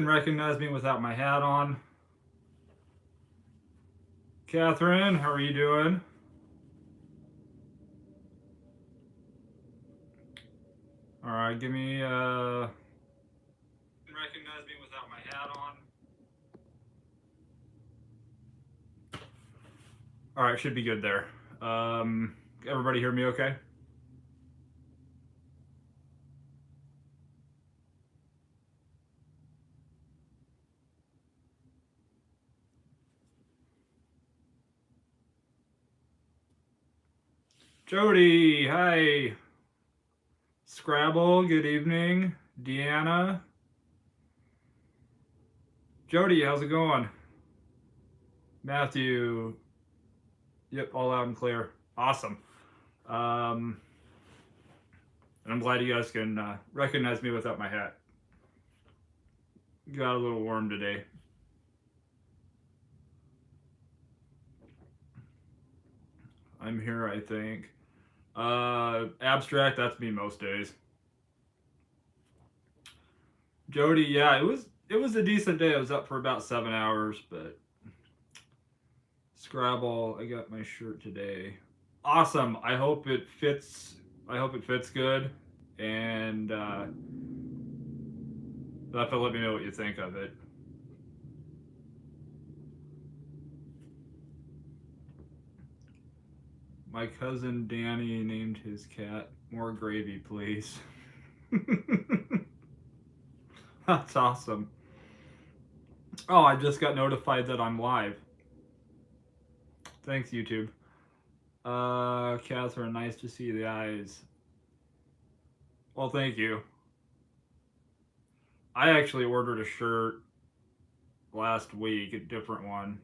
Recognize me without my hat on. Catherine, how are you doing? All right, give me recognize me without my hat on. All right, should be good there. Everybody hear me okay? Jody, hi. Scrabble, good evening. Deanna. Jody, how's it going? Matthew. Yep, all loud and clear. Awesome. And I'm glad you guys can recognize me without my hat. Got a little warm today. I'm here, I think. Abstract, that's me most days. Jody, yeah, it was a decent day. I was up for about 7 hours, but Scrabble, I got my shirt today. Awesome. I hope it fits. I hope it fits good, and you'll have to let me know what you think of it. My cousin Danny named his cat More Gravy, please. That's awesome. Oh, I just got notified that I'm live. Thanks, YouTube. Catherine, nice to see the eyes. Well, thank you. I actually ordered a shirt last week, a different one.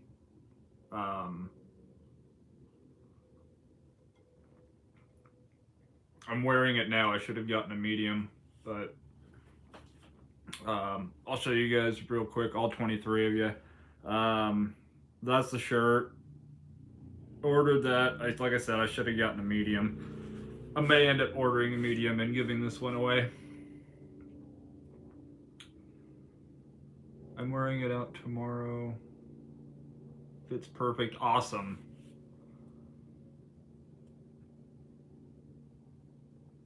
I'm wearing it now. I should have gotten a medium, but I'll show you guys real quick, all 23 of you. That's the shirt. Ordered that. Like I said, I should have gotten a medium. I may end up ordering a medium and giving this one away. I'm wearing it out tomorrow. Fits perfect. Awesome.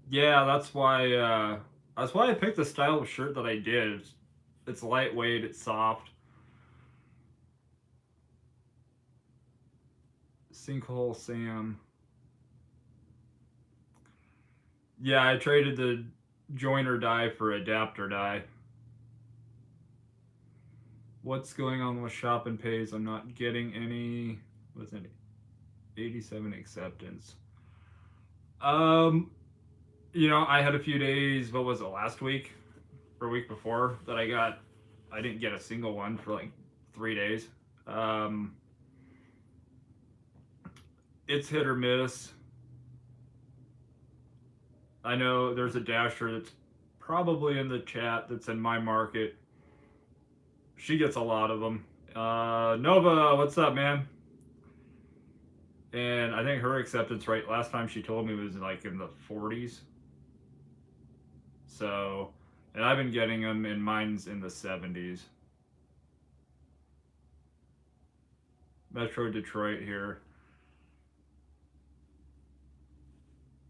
Yeah, that's why I picked the style of shirt that I did. It's lightweight, it's soft. Sinkhole Sam. Yeah, I traded the joiner die for adapter die. What's going on with shop and pays? I'm not getting any. What's an 87 acceptance? I had a few days. What was it, last week or week before that I didn't get a single one for like 3 days. It's hit or miss. I know there's a dasher that's probably in the chat that's in my market. She gets a lot of them. Nova, what's up, man? And I think her acceptance rate last time she told me was like in the 40s. So, and I've been getting them, and mine's in the 70s. Metro Detroit here.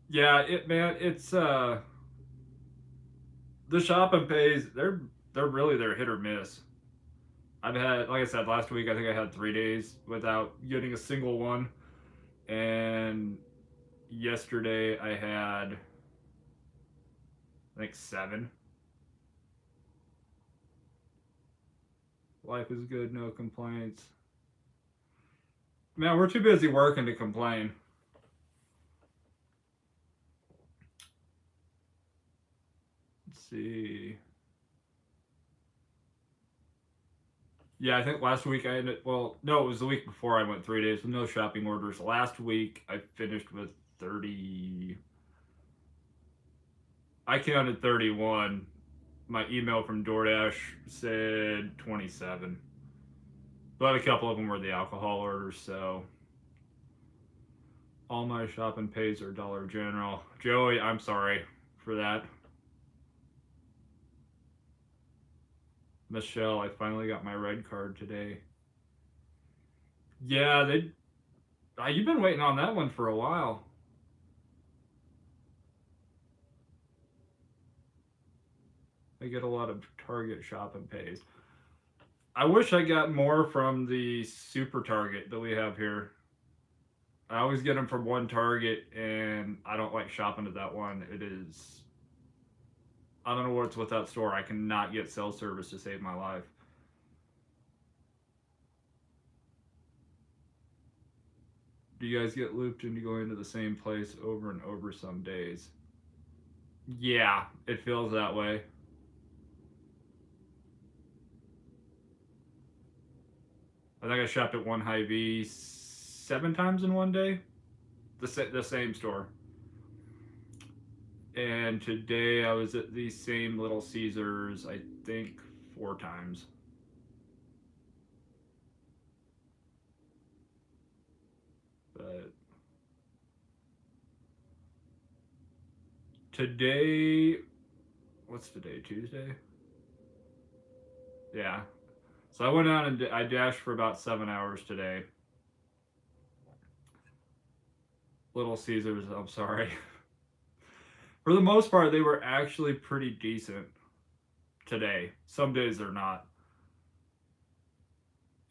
Yeah, it's the shop and pays. They're hit or miss. I've had, like I said, last week I think I had 3 days without getting a single one, and yesterday I had, I think, 7. Life is good, no complaints. Man, we're too busy working to complain. Let's see. Yeah, I think last week I ended. Well, no, it was the week before I went 3 days with no shopping orders. Last week I finished with 30. I counted 31. My email from Doordash said 27. But a couple of them were the alcohol orders, so all my shopping pays are Dollar General. Joey, I'm sorry for that. Michelle, I finally got my red card today. Yeah, they. You've been waiting on that one for a while. I get a lot of Target shopping pays. I wish I got more from the Super Target that we have here. I always get them from one Target, and I don't like shopping at that one. It is. I don't know what's with that store. I cannot get cell service to save my life. Do you guys get looped into going to the same place over and over some days? Yeah, it feels that way. I think I shopped at one Hy-Vee 7 times in one day. The same store. And today I was at the same Little Caesars, I think 4 times. But today, what's today? Tuesday? Yeah. So I went out and I dashed for about 7 hours today. Little Caesars, I'm sorry. For the most part, they were actually pretty decent today. Some days they're not.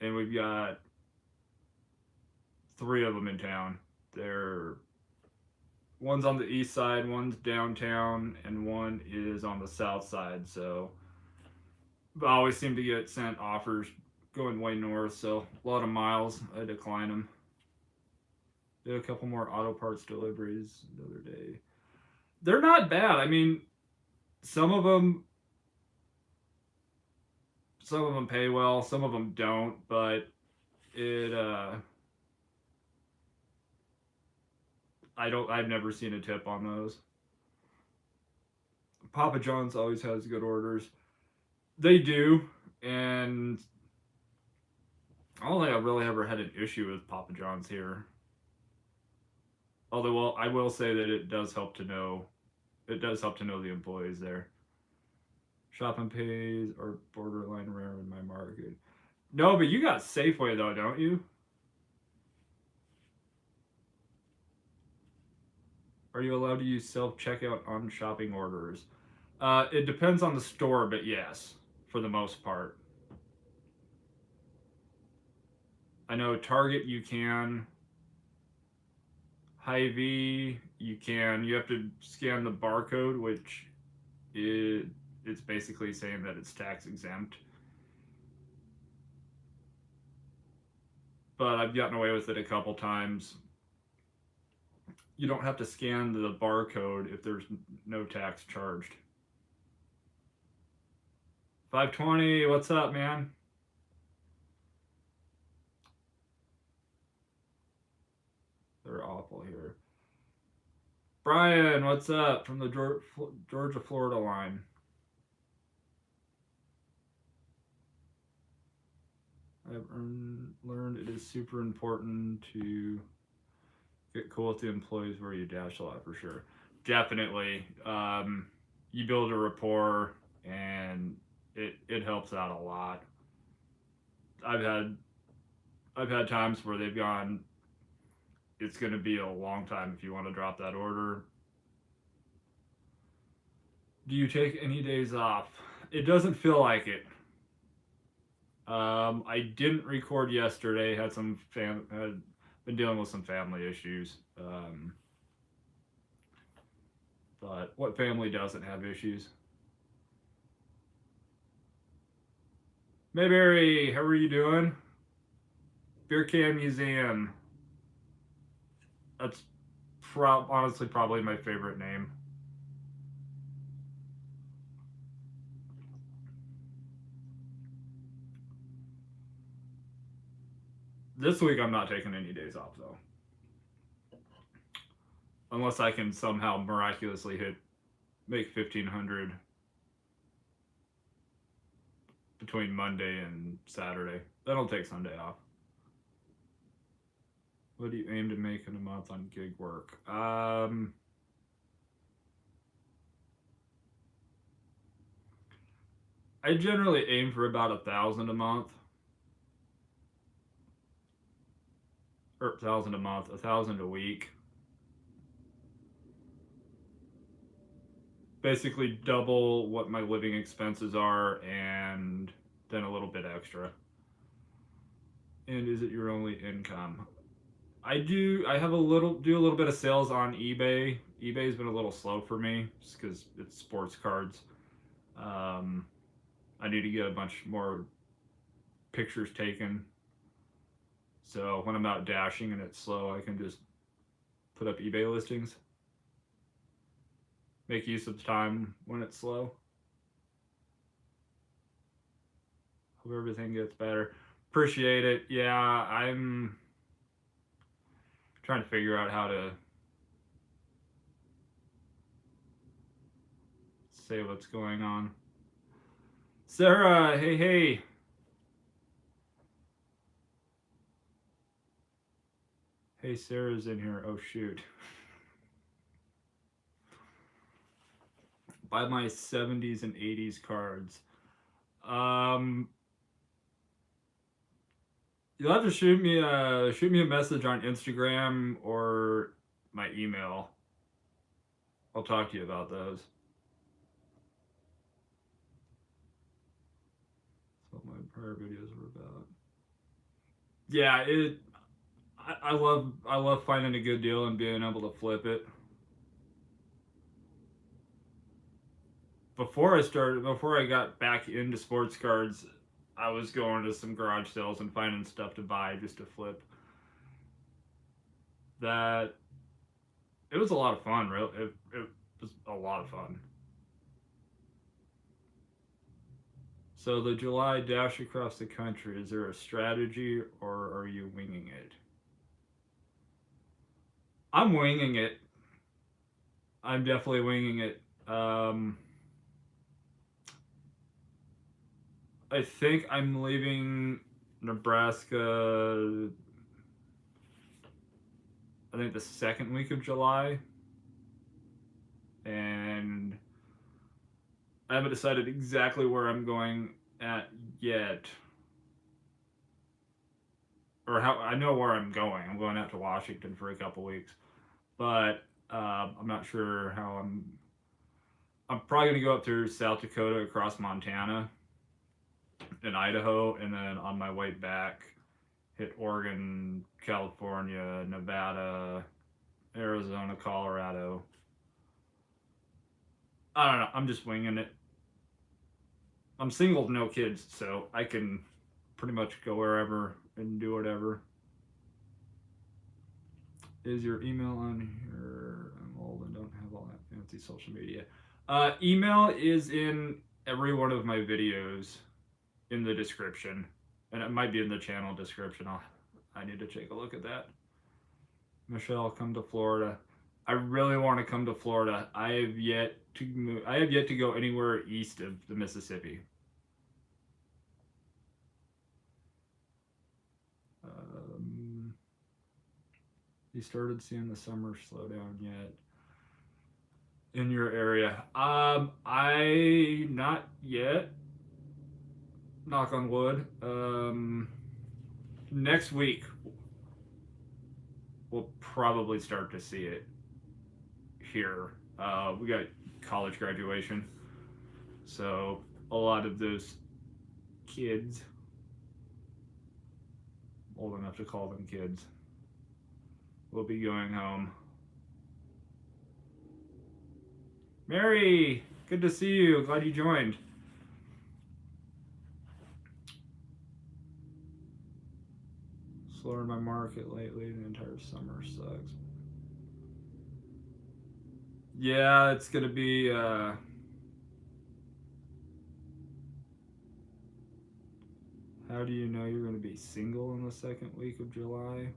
And we've got 3 of them in town. They're one's on the east side, one's downtown, and one is on the south side. So I always seem to get sent offers going way north. So a lot of miles, I decline them. Did a couple more auto parts deliveries the other day. They're not bad. I mean, some of them pay well, some of them don't, but it I've never seen a tip on those. Papa John's always has good orders. They do, and I don't think I've really ever had an issue with Papa John's here. Although, well, I will say that it does help to know the employees there. Shopping pays are borderline rare in my market. No, but you got Safeway though, don't you? Are you allowed to use self-checkout on shopping orders? It depends on the store, but yes, for the most part. I know Target you can. Hy-Vee you can. You have to scan the barcode, which it's basically saying that it's tax exempt. But I've gotten away with it a couple times. You don't have to scan the barcode if there's no tax charged. 520, what's up, man? They're awful here. Brian, what's up from the Georgia Florida line? I've learned it is super important to get cool with the employees where you dash a lot for sure. Definitely. You build a rapport and it helps out a lot. I've had times where they've gone, it's going to be a long time if you want to drop that order. Do you take any days off? It doesn't feel like it. I didn't record yesterday. Had been dealing with some family issues. But what family doesn't have issues? Mayberry, how are you doing? Beer Can Museum. That's honestly probably my favorite name. This week I'm not taking any days off though. Unless I can somehow miraculously make 1,500 between Monday and Saturday. Then I'll take Sunday off. What do you aim to make in a month on gig work? I generally aim for about 1,000 a month. Or 1,000 a month, 1,000 a week. Basically double what my living expenses are and then a little bit extra. And is it your only income? I have a little bit of sales on eBay. eBay's been a little slow for me just because it's sports cards. Um, I need to get a bunch more pictures taken. So when I'm out dashing and it's slow, I can just put up eBay listings. Make use of the time when it's slow. Hope everything gets better. Appreciate it. Yeah, I'm trying to figure out how to say what's going on. Sarah, hey, hey. Hey, Sarah's in here. Oh, shoot. Buy my 70s and 80s cards. You'll have to shoot me a message on Instagram or my email. I'll talk to you about those. That's what my prior videos were about. Yeah, I love finding a good deal and being able to flip it. Before I got back into sports cards, I was going to some garage sales and finding stuff to buy just to flip. That it was a lot of fun. Real, it was a lot of fun. So the July dash across the country, is there a strategy or are you winging it? I'm winging it. I'm definitely winging it. I think I'm leaving Nebraska, I think the second week of July. And I haven't decided exactly where I'm going at yet. Or how I know where I'm going. I'm going out to Washington for a couple weeks. But I'm not sure how I'm probably going to go up through South Dakota across Montana and Idaho, and then on my way back, hit Oregon, California, Nevada, Arizona, Colorado. I don't know. I'm just winging it. I'm single, no kids, so I can pretty much go wherever and do whatever. Is your email on here? I'm old and don't have all that fancy social media. Email is in every one of my videos in the description, and it might be in the channel description. I need to take a look at that. Michelle, come to Florida. I really want to come to Florida. I have yet to go anywhere east of the Mississippi. You started seeing the summer slow down yet in your area? I not yet. Knock on wood. Next week we'll probably start to see it here. We got college graduation, so a lot of those kids, old enough to call them kids, will be going home. Mary, good to see you. Glad you joined. Slower in my market lately. The entire summer sucks. Yeah, it's gonna be how do you know you're gonna be single in the second week of July?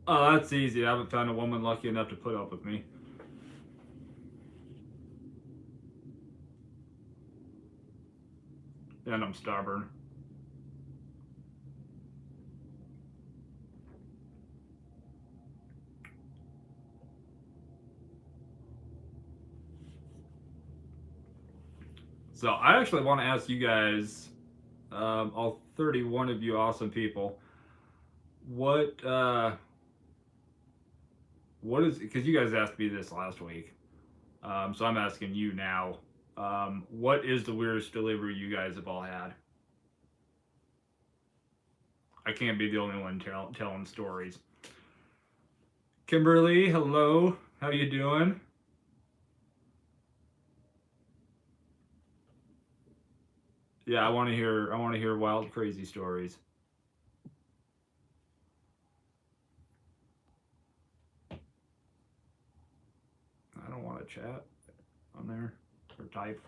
Oh, that's easy. I haven't found a woman lucky enough to put up with me. And I'm stubborn. So I actually want to ask you guys, all 31 of you awesome people, what is, because you guys asked me this last week, so I'm asking you now. What is the weirdest delivery you guys have all had? I can't be the only one telling stories. Kimberly, hello. How you doing? Yeah, I want to hear wild, crazy stories. I don't want to chat on there or type.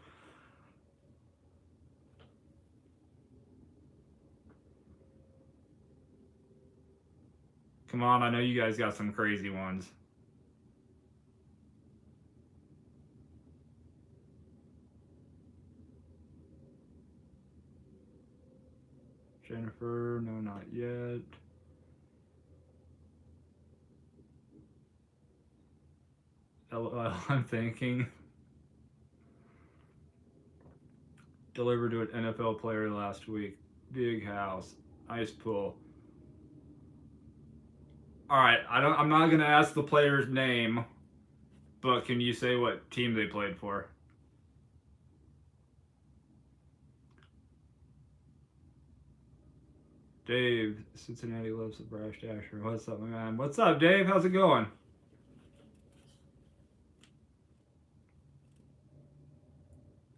Come on, I know you guys got some crazy ones. Jennifer, no, not yet. LOL, I'm thinking. Delivered to an NFL player last week. Big house, ice pool. All right, I'm not gonna ask the player's name, but can you say what team they played for? Dave, Cincinnati loves the Brash Dasher. What's up, man? What's up, Dave? How's it going?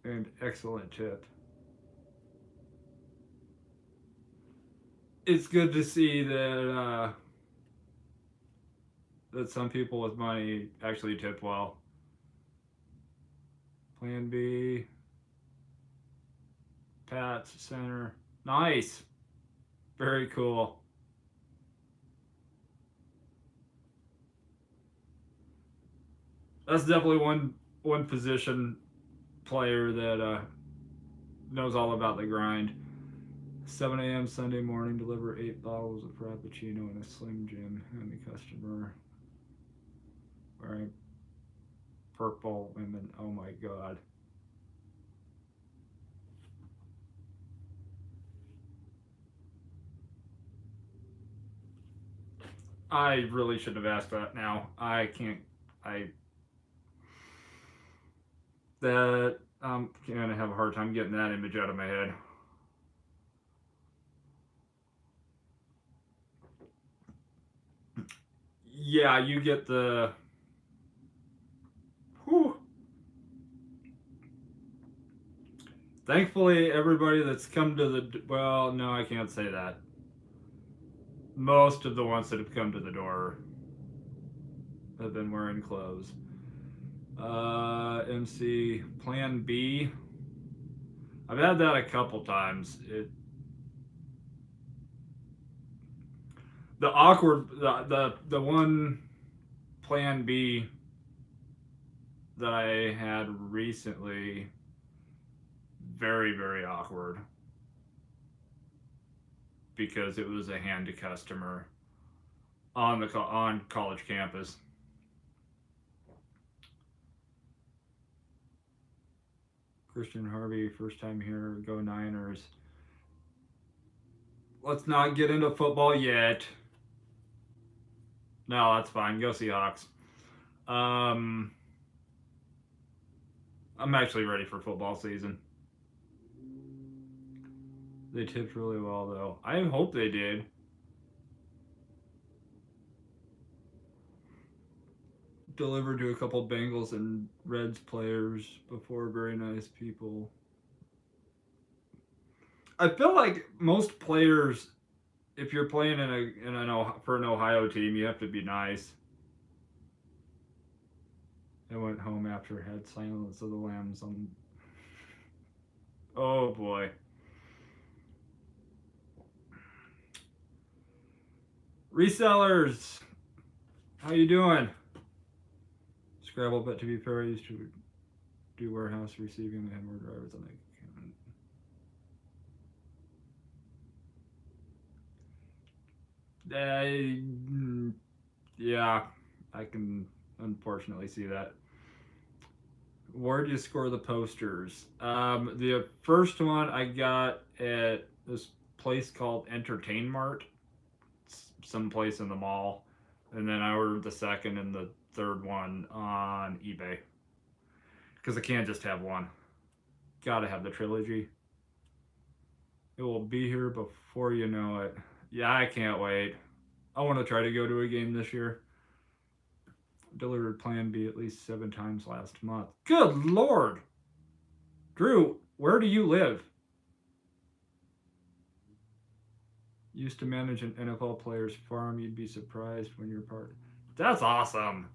And excellent tip. It's good to see that that some people with money actually tip well. Plan B, Pat's Center. Nice. Very cool. That's definitely one position player that knows all about the grind. 7 a.m. Sunday morning, deliver 8 bottles of Frappuccino in a Slim Jim. And the customer wearing purple women. Oh my god. I really should have asked that now. I can't. I'm gonna have a hard time getting that image out of my head. Yeah, you get the. Whew. Thankfully, everybody that's come to the. Well, no, I can't say that. Most of the ones that have come to the door have been wearing clothes. MC Plan B. I've had that a couple times. The awkward the one Plan B that I had recently, very awkward, because it was a hand to customer on college campus. Christian Harvey, first time here, go Niners. Let's not get into football yet. No, that's fine. Go Seahawks. I'm actually ready for football season. They tipped really well, though. I hope they did. Delivered to a couple Bengals and Reds players before. Very nice people. I feel like most players, if you're playing for an Ohio team, you have to be nice. I went home after had Silence of the Lambs on. Oh boy. Resellers, how you doing? Scrabble, but to be fair, I used to do warehouse receiving. I had more drivers than I can. Yeah, I can unfortunately see that. Where do you score the posters? The first one I got at this place called Entertain Mart, someplace in the mall, and then I ordered the second and the third one on eBay because I can't just have one. Gotta have the trilogy. It will be here before you know it. Yeah, I can't wait. I want to try to go to a game this year. Delivered Plan B at least 7 times last month. Good Lord! Drew, where do you live? Used to manage an NFL player's farm. You'd be surprised when you're part. That's awesome.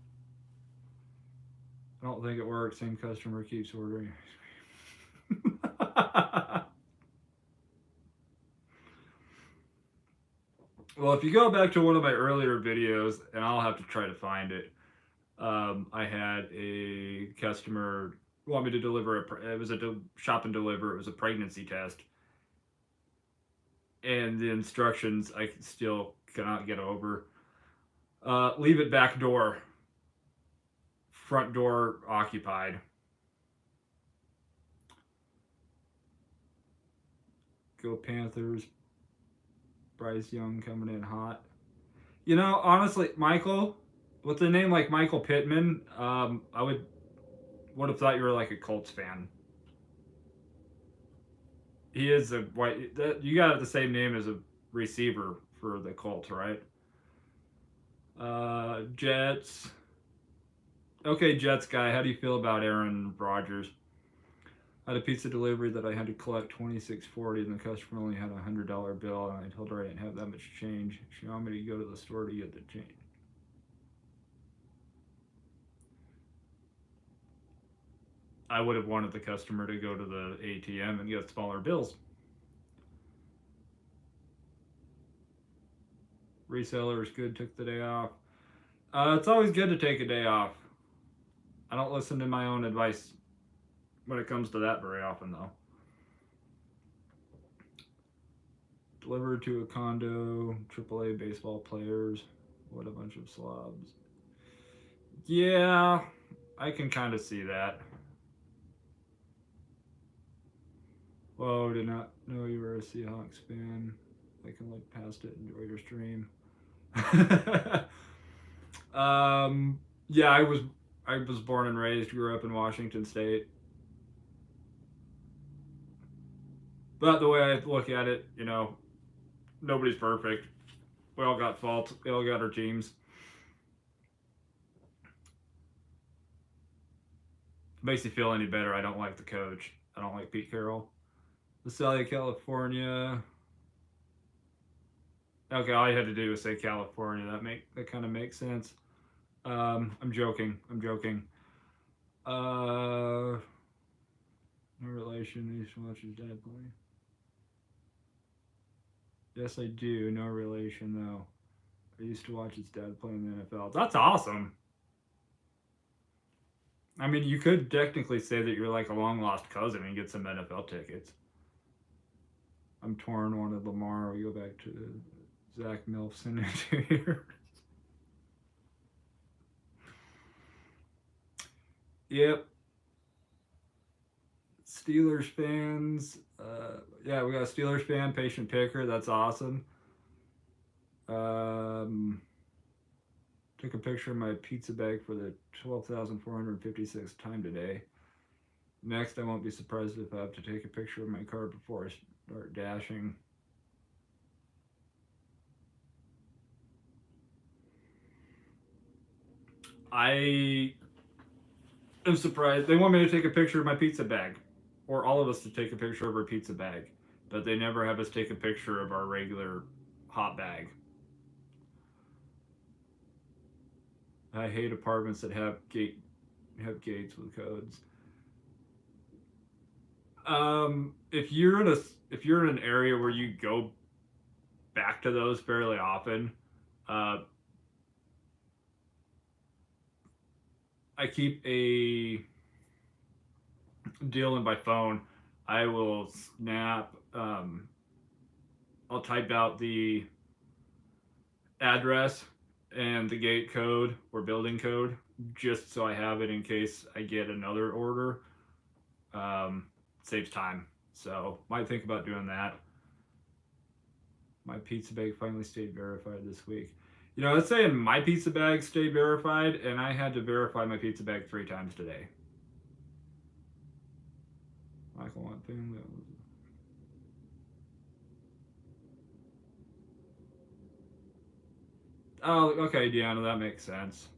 I don't think it works. Same customer keeps ordering. Well, if you go back to one of my earlier videos, and I'll have to try to find it, I had a customer want me to deliver it was a shop and deliver. It was a pregnancy test, and the instructions I still cannot get over. Leave it back door. Front door occupied. Go Panthers. Bryce Young coming in hot. You know, honestly, Michael, with a name like Michael Pittman, I would have thought you were like a Colts fan. He is a white. You got the same name as a receiver for the Colts, right? Jets. Okay, Jets guy. How do you feel about Aaron Rodgers? I had a pizza delivery that I had to collect $26.40, and the customer only had a $100 bill, and I told her I didn't have that much change. She wanted me to go to the store to get the change. I would have wanted the customer to go to the ATM and get smaller bills. Reseller is good, took the day off. It's always good to take a day off. I don't listen to my own advice when it comes to that very often, though. Delivered to a condo, AAA baseball players. What a bunch of slobs. Yeah, I can kind of see that. Whoa, did not know you were a Seahawks fan. I can look past it, enjoy your stream. Yeah, I was born and raised, grew up in Washington State. But the way I look at it, you know, nobody's perfect. We all got faults. We all got our teams. If it makes you feel any better, I don't like the coach. I don't like Pete Carroll. Visalia, California. Okay, all you had to do was say California. That kind of makes sense. I'm joking. No relation. I used to watch his dad play. Yes, I do. No relation, though. I used to watch his dad play in the NFL. That's awesome. I mean, you could technically say that you're like a long lost cousin and get some NFL tickets. I'm torn. Wanted Lamar. We go back to Zach Milson in 2 years. Yep. Steelers fans. Yeah, we got a Steelers fan, patient picker. That's awesome. Took a picture of my pizza bag for the 12,456th time today. Next, I won't be surprised if I have to take a picture of my car before I start dashing. I am surprised. They want me to take a picture of my pizza bag, or all of us to take a picture of our pizza bag, but they never have us take a picture of our regular hot bag. I hate apartments that have gates with codes. If you're in an area where you go back to those fairly often, I keep a deal in my phone. I will snap. I'll type out the address and the gate code or building code just so I have it in case I get another order. Saves time. So might think about doing that. My pizza bag finally stayed verified this week. You know, it's saying my pizza bag stayed verified, and I had to verify my pizza bag 3 times today. Michael, one thing that was. Oh, okay, Deanna, that makes sense.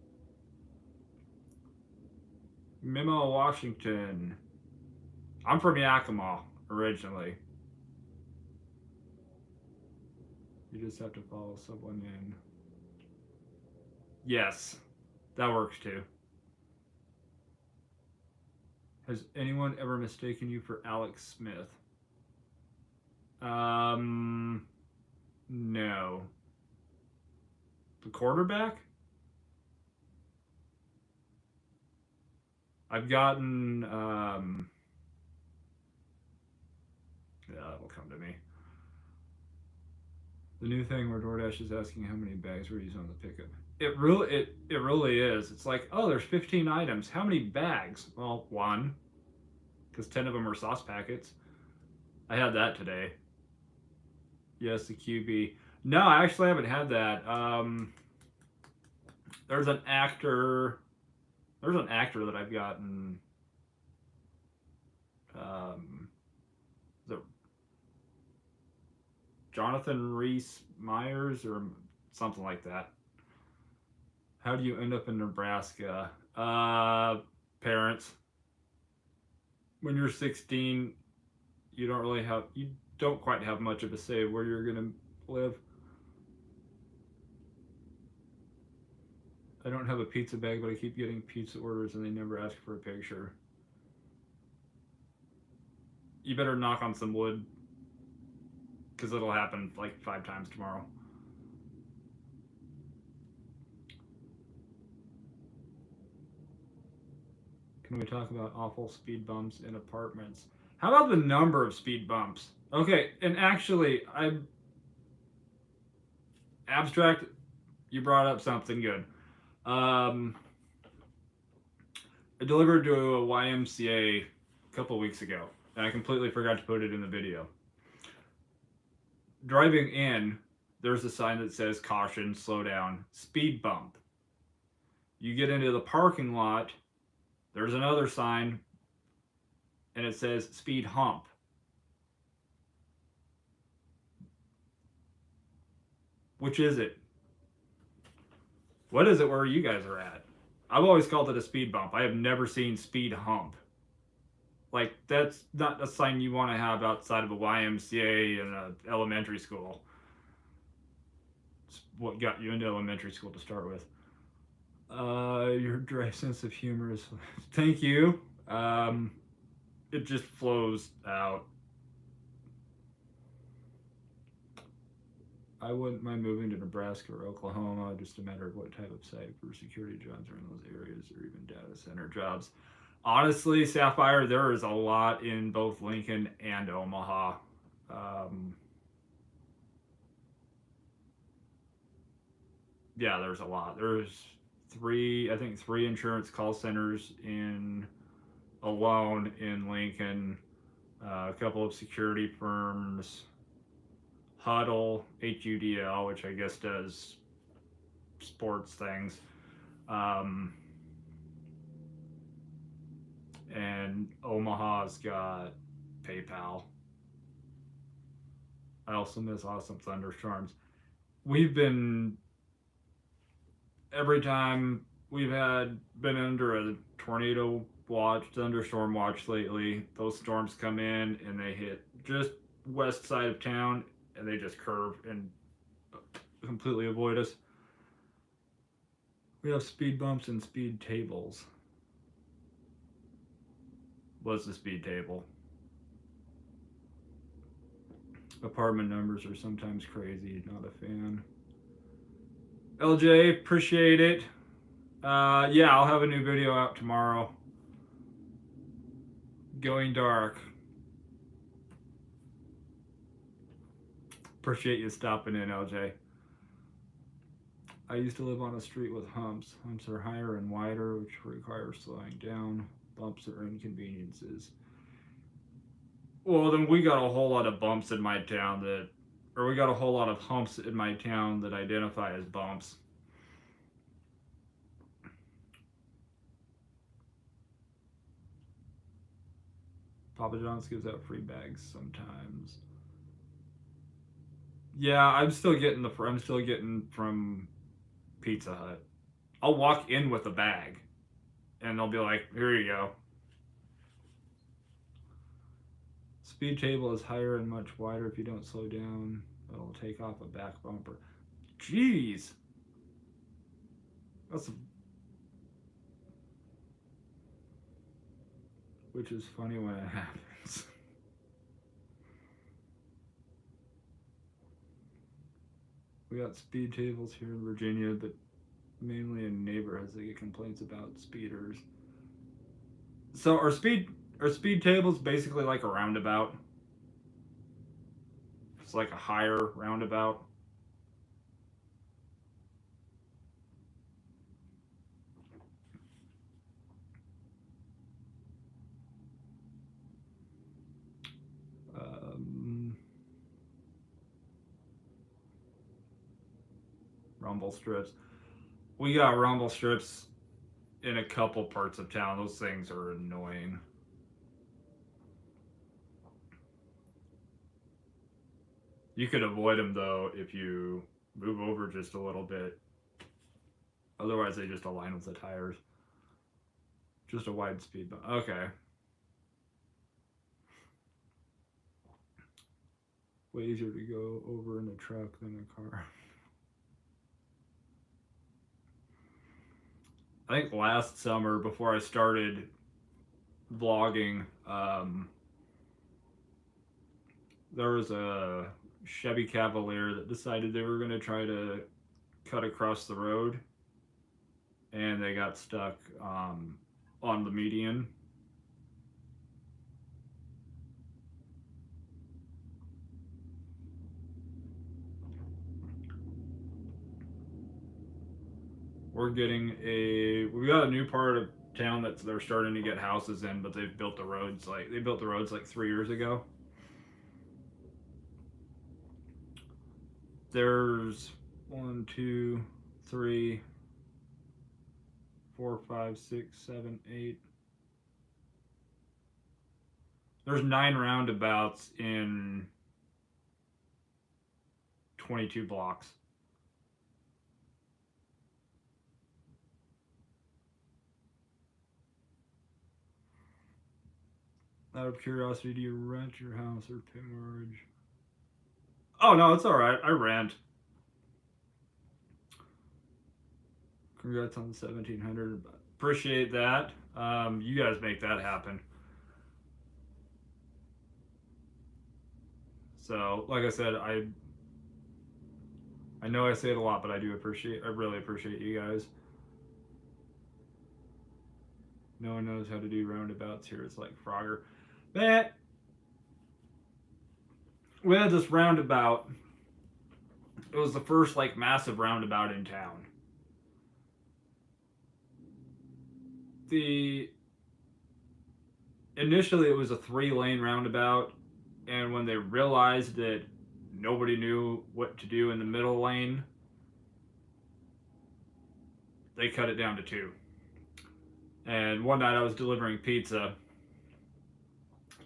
Memo, Washington. I'm from Yakima originally. You just have to follow someone in. Yes, that works too. Has anyone ever mistaken you for Alex Smith? No. The quarterback? I've gotten, yeah, it'll come to me. The new thing where Doordash is asking how many bags we're using on the pickup. It really is. It's like, oh, there's 15 items. How many bags? Well, 1, because 10 of them are sauce packets. I had that today. Yes, the QB. No, I actually haven't had that. There's an actor. There's an actor that I've gotten. The Jonathan Rhys Myers or something like that. How do you end up in Nebraska? Parents. When you're 16, you don't quite have much of a say where you're gonna live. I don't have a pizza bag, but I keep getting pizza orders and they never ask for a picture. You better knock on some wood, because it'll happen like 5 times tomorrow. Can we talk about awful speed bumps in apartments? How about the number of speed bumps? Okay, and actually, abstract, you brought up something good. I delivered to a YMCA a couple weeks ago, and I completely forgot to put it in the video. Driving in, there's a sign that says caution, slow down, speed bump. You get into the parking lot, there's another sign, and it says speed hump. Which is it? What is it where you guys are at? I've always called it a speed bump. I have never seen speed hump. Like, that's not a sign you want to have outside of a YMCA in an elementary school. It's what got you into elementary school to start with. Your dry sense of humor is... Thank you. It just flows out. I wouldn't mind moving to Nebraska or Oklahoma, just a matter of what type of site for security jobs are in those areas, or even data center jobs. Honestly, Sapphire, there is a lot in both Lincoln and Omaha. Yeah, there's a lot. There's 3 insurance call centers alone in Lincoln, a couple of security firms, Huddle, HUDL, which I guess does sports things, and Omaha's got PayPal. I also miss awesome thunderstorms. Every time we've been under a tornado watch, thunderstorm watch lately, those storms come in and they hit just west side of town, and they just curve and completely avoid us. We have speed bumps and speed tables. What's the speed table? Apartment numbers are sometimes crazy. Not a fan. LJ, appreciate it. Yeah, I'll have a new video out tomorrow. Going dark. Appreciate you stopping in, LJ. I used to live on a street with humps. Humps are higher and wider, which require slowing down. Bumps are inconveniences. Well, then we got a whole lot of bumps in my town that, or we got a whole lot of humps in my town that identify as bumps. Papa John's gives out free bags sometimes. Yeah, I'm still getting from Pizza Hut. I'll walk in with a bag, and they'll be like, "Here you go." Speed table is higher and much wider. If you don't slow down, it'll take off a back bumper. Jeez, that's which is funny when it happens. We got speed tables here in Virginia, but mainly in neighborhoods that get complaints about speeders. So are speed tables basically like a roundabout? It's like a higher roundabout. Rumble strips. We got rumble strips in a couple parts of town. Those things are annoying. You could avoid them though if you move over just a little bit. Otherwise, they just align with the tires. Just a wide speed bump. Okay. Way easier to go over in a truck than a car. I think last summer, before I started vlogging, there was a Chevy Cavalier that decided they were going to try to cut across the road, and they got stuck on the median. We got a new part of town that they're starting to get houses in, but they built the roads like 3 years ago. There's 1, 2, 3, 4, 5, 6, 7, 8. There's 9 roundabouts in 22 blocks. Out of curiosity, do you rent your house or pay mortgage? Oh no, it's all right. I rent. Congrats on the 1700. Appreciate that. You guys make that happen. So, like I said, I know I say it a lot, but I really appreciate you guys. No one knows how to do roundabouts here. It's like Frogger. Man, we had this roundabout. It was the first like massive roundabout in town. Initially it was a 3-lane roundabout, and when they realized that nobody knew what to do in the middle lane, they cut it down to 2. And one night I was delivering pizza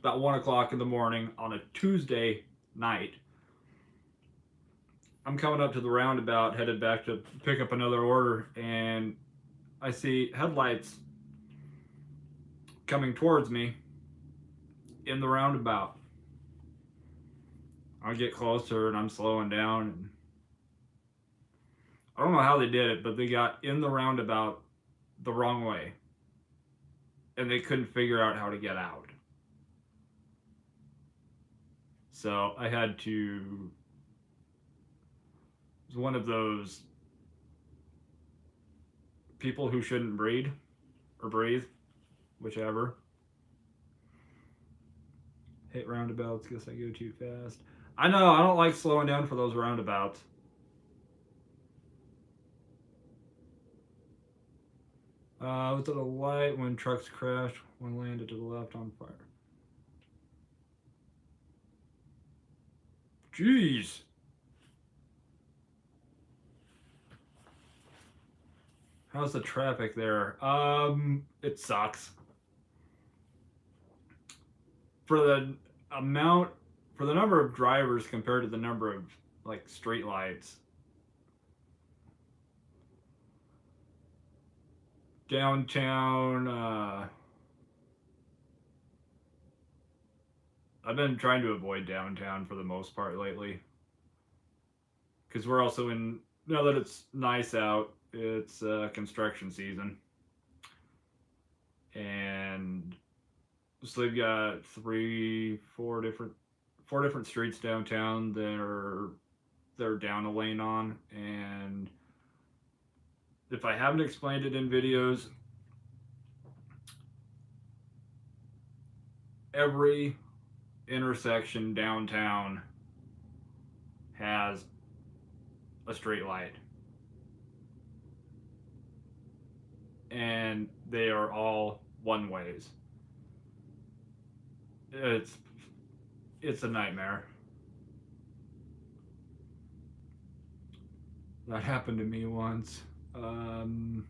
about 1 o'clock in the morning on a Tuesday night. I'm coming up to the roundabout, headed back to pick up another order, and I see headlights coming towards me in the roundabout. I get closer and I'm slowing down. And I don't know how they did it, but they got in the roundabout the wrong way, and they couldn't figure out how to get out. So I had to. It was one of those people who shouldn't breathe, whichever. Hit roundabouts, guess I go too fast. I know, I don't like slowing down for those roundabouts. Was it a light when trucks crashed? One landed to the left on fire. Jeez. How's the traffic there? It sucks. For the amount, for the number of drivers compared to the number of like street lights. Downtown, I've been trying to avoid downtown for the most part lately. Because we're also in, now that it's nice out, it's construction season. And so they've got four different streets downtown that they're down a lane on. And if I haven't explained it in videos, every intersection downtown has a straight light, and they are all one ways. It's a nightmare. That happened to me once. One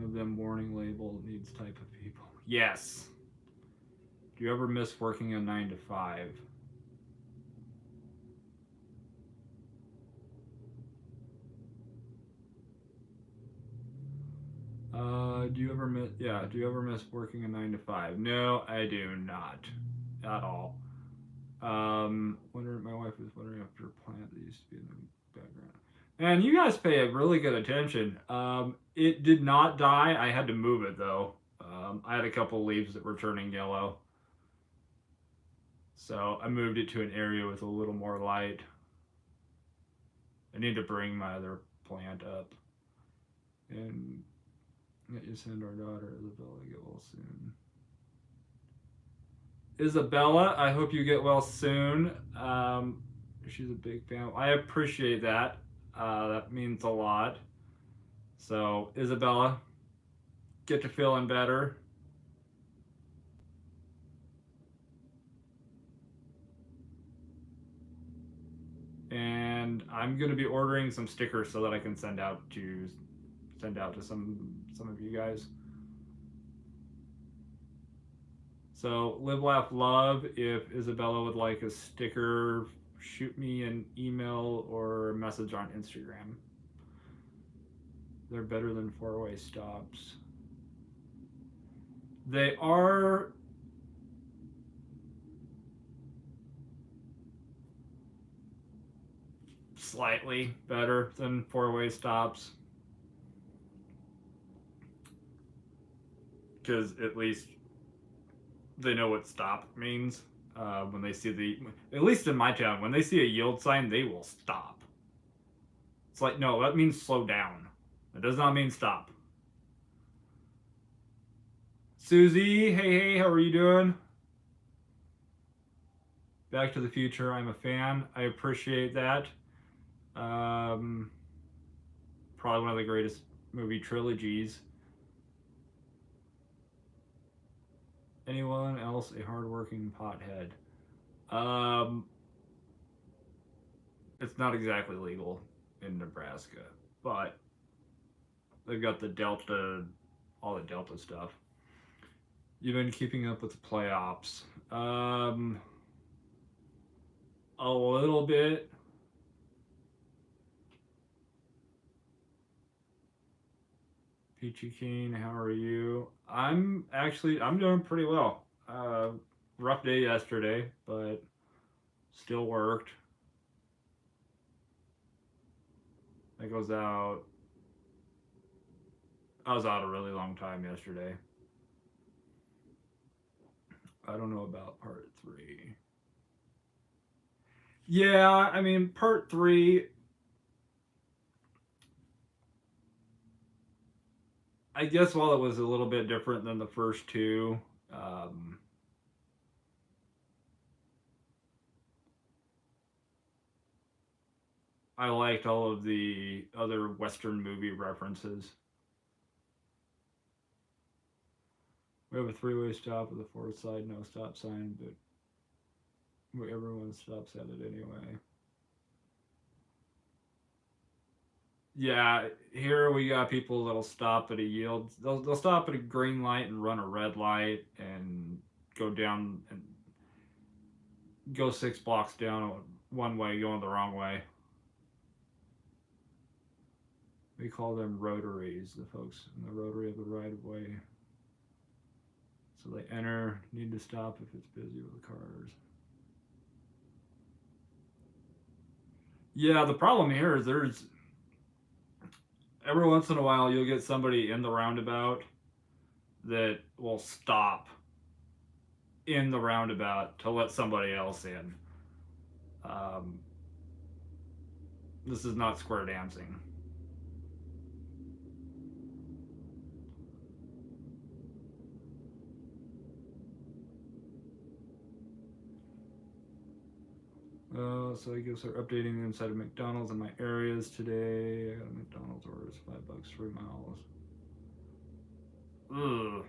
of them warning label needs type of people. Yes. Do you ever miss working a 9 to 5? Do you ever miss? Yeah. Do you ever miss working a 9 to 5? No, I do not, at all. My wife was wondering after a plant that used to be in the background. And you guys pay really good attention. It did not die. I had to move it though. I had a couple leaves that were turning yellow. So I moved it to an area with a little more light. I need to bring my other plant up. And let you send our daughter Isabella to get well soon. Isabella, I hope you get well soon. She's a big fan. I appreciate that. That means a lot. So, Isabella, get to feeling better. And I'm gonna be ordering some stickers so that I can send out to some of you guys. So live, laugh, love. If Isabella would like a sticker, shoot me an email or a message on Instagram. They're better than four-way stops. They are slightly better than four-way stops. Because at least they know what stop means. When they see at least in my town, when they see a yield sign, they will stop. It's like, no, that means slow down. That does not mean stop. Susie, hey, how are you doing? Back to the Future, I'm a fan. I appreciate that. Probably one of the greatest movie trilogies. Anyone else a hardworking pothead? It's not exactly legal in Nebraska, but they've got the Delta, all the Delta stuff. You've been keeping up with the playoffs. A little bit. Peachy Keen, how are you? I'm doing pretty well. Rough day yesterday, but still worked. I was out a really long time yesterday. I don't know about part 3. Yeah, I mean, part 3, I guess while it was a little bit different than the first 2, I liked all of the other Western movie references. We have a three-way stop with a fourth side, no stop sign, but everyone stops at it anyway. Yeah, here we got people that'll stop at a yield. They'll stop at a green light and run a red light and go down and go 6 blocks down one way, going the wrong way. We call them rotaries, the folks in the rotary of the right of way. So they enter, need to stop if it's busy with cars. Yeah, the problem here is there's every once in a while you'll get somebody in the roundabout that will stop in the roundabout to let somebody else in. Um, this is not square dancing. So I guess they're updating the inside of McDonald's in my areas today. I got a McDonald's order. It's $5, 3 miles. Ugh.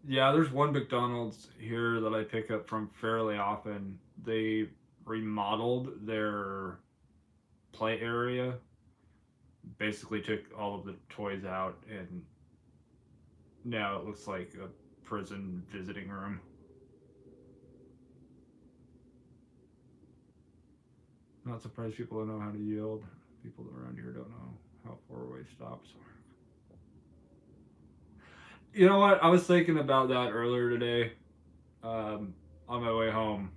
Yeah, there's one McDonald's here that I pick up from fairly often. They remodeled their play area, basically took all of the toys out, and now it looks like a prison visiting room. Not surprised people don't know how to yield. People around here don't know how four-way stops work. You know what? I was thinking about that earlier today on my way home.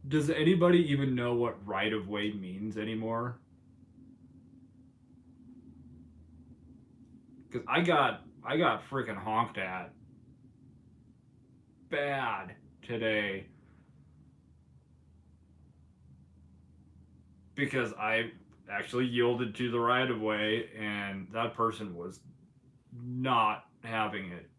Does anybody even know what right of way means anymore? Because I got freaking honked at bad today because I actually yielded to the right of way and that person was not having it.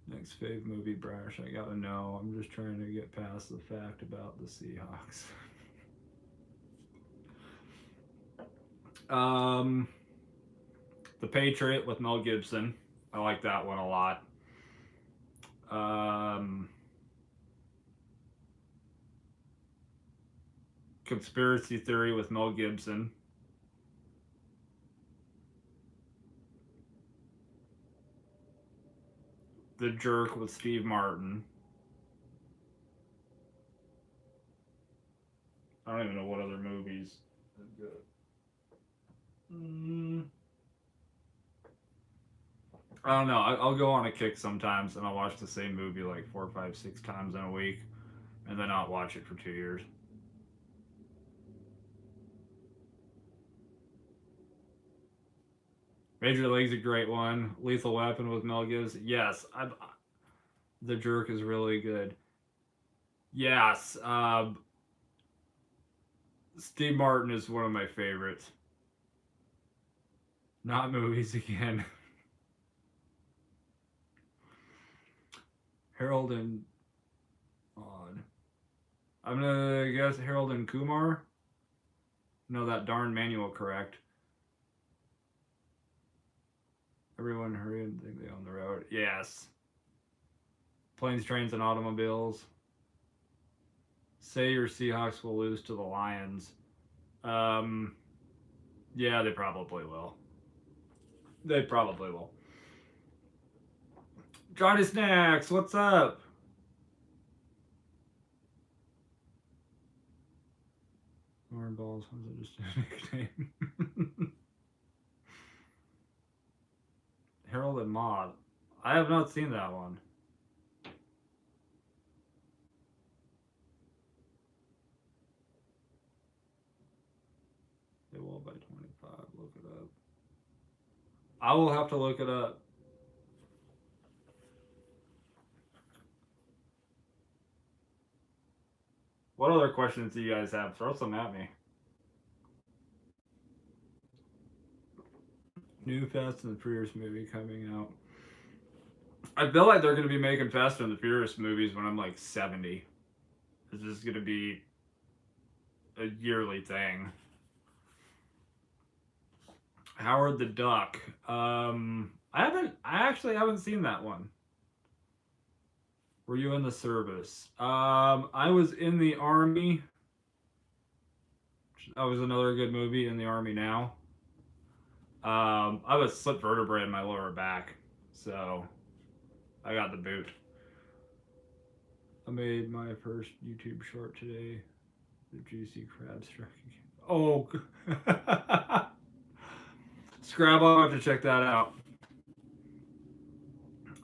Next fave movie, Brash. I gotta know. I'm just trying to get past the fact about the Seahawks. The Patriot with Mel Gibson. I like that one a lot. Conspiracy Theory with Mel Gibson. The Jerk with Steve Martin. I don't even know what other movies. I don't know. I'll go on a kick sometimes and I'll watch the same movie like 4, 5, 6 times in a week and then I'll watch it for 2 years. Major League's a great one. Lethal Weapon with Mel Gibson. Yes, The Jerk is really good. Yes, Steve Martin is one of my favorites. Not movies again. Harold and Odd. I'm gonna guess Harold and Kumar. No, that darn manual correct. Everyone hurry and think they own the road. Yes. Planes, Trains, and Automobiles. Say your Seahawks will lose to the Lions. Yeah, they probably will. They probably will. Johnny Snacks, what's up? Lauren Balls, was it just a nickname? Harold and Maude. I have not seen that one. They will by 25. Look it up. I will have to look it up. What other questions do you guys have? Throw some at me. New Fast and the Furious movie coming out. I feel like they're going to be making Fast and the Furious movies when I'm like 70. It's just going to be a yearly thing. Howard the Duck. I actually haven't seen that one. Were you in the service? I was in the Army. That was another good movie, In the Army Now. I was slit vertebrae in my lower back, so I got the boot. I made my first YouTube short today. The juicy crab struck again. Oh, Scrabble, I'll have to check that out.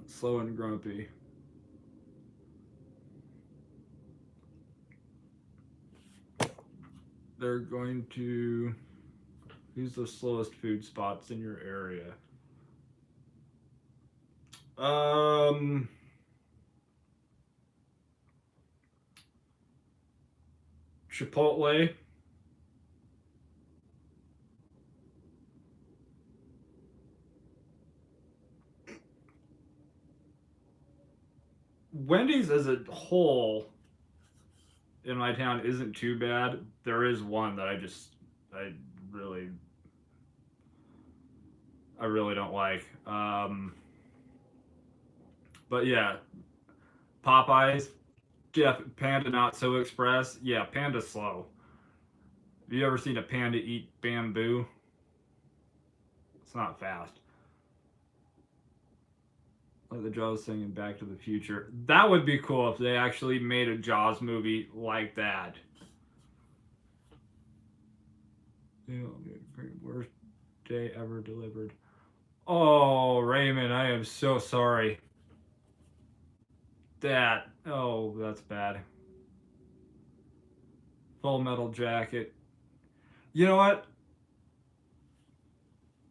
Slow and grumpy. They're going to use the slowest food spots in your area. Chipotle. Wendy's as a whole in my town isn't too bad. There is one that I really don't like. But yeah, Popeyes, Jeff, Panda Not So Express. Yeah, Panda's slow. Have you ever seen a panda eat bamboo? It's not fast. Like the Jaws thing in Back to the Future. That would be cool if they actually made a Jaws movie like that. Worst day ever delivered. Oh, Raymond, I am so sorry. That's bad. Full Metal Jacket. You know what?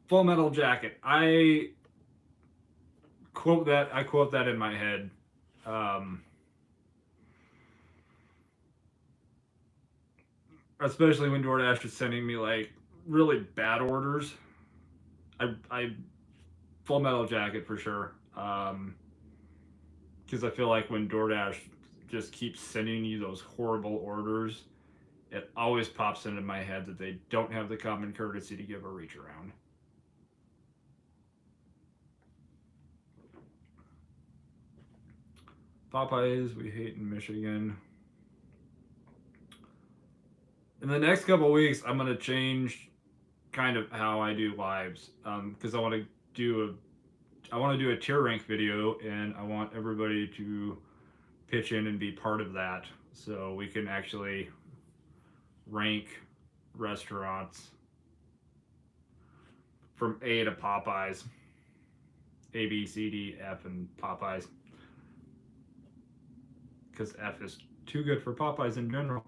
Full Metal Jacket. I quote that in my head. Especially when Doordash is sending me like really bad orders. I Full Metal Jacket for sure. Because I feel like when Doordash just keeps sending you those horrible orders, it always pops into my head that they don't have the common courtesy to give a reach around. Popeyes, we hate in Michigan. In the next couple of weeks, I'm gonna change kind of how I do lives, because I want to do a tier rank video, and I want everybody to pitch in and be part of that, so we can actually rank restaurants from A to Popeyes. A, B, C, D, F, and Popeyes. Because F is too good for Popeyes in general.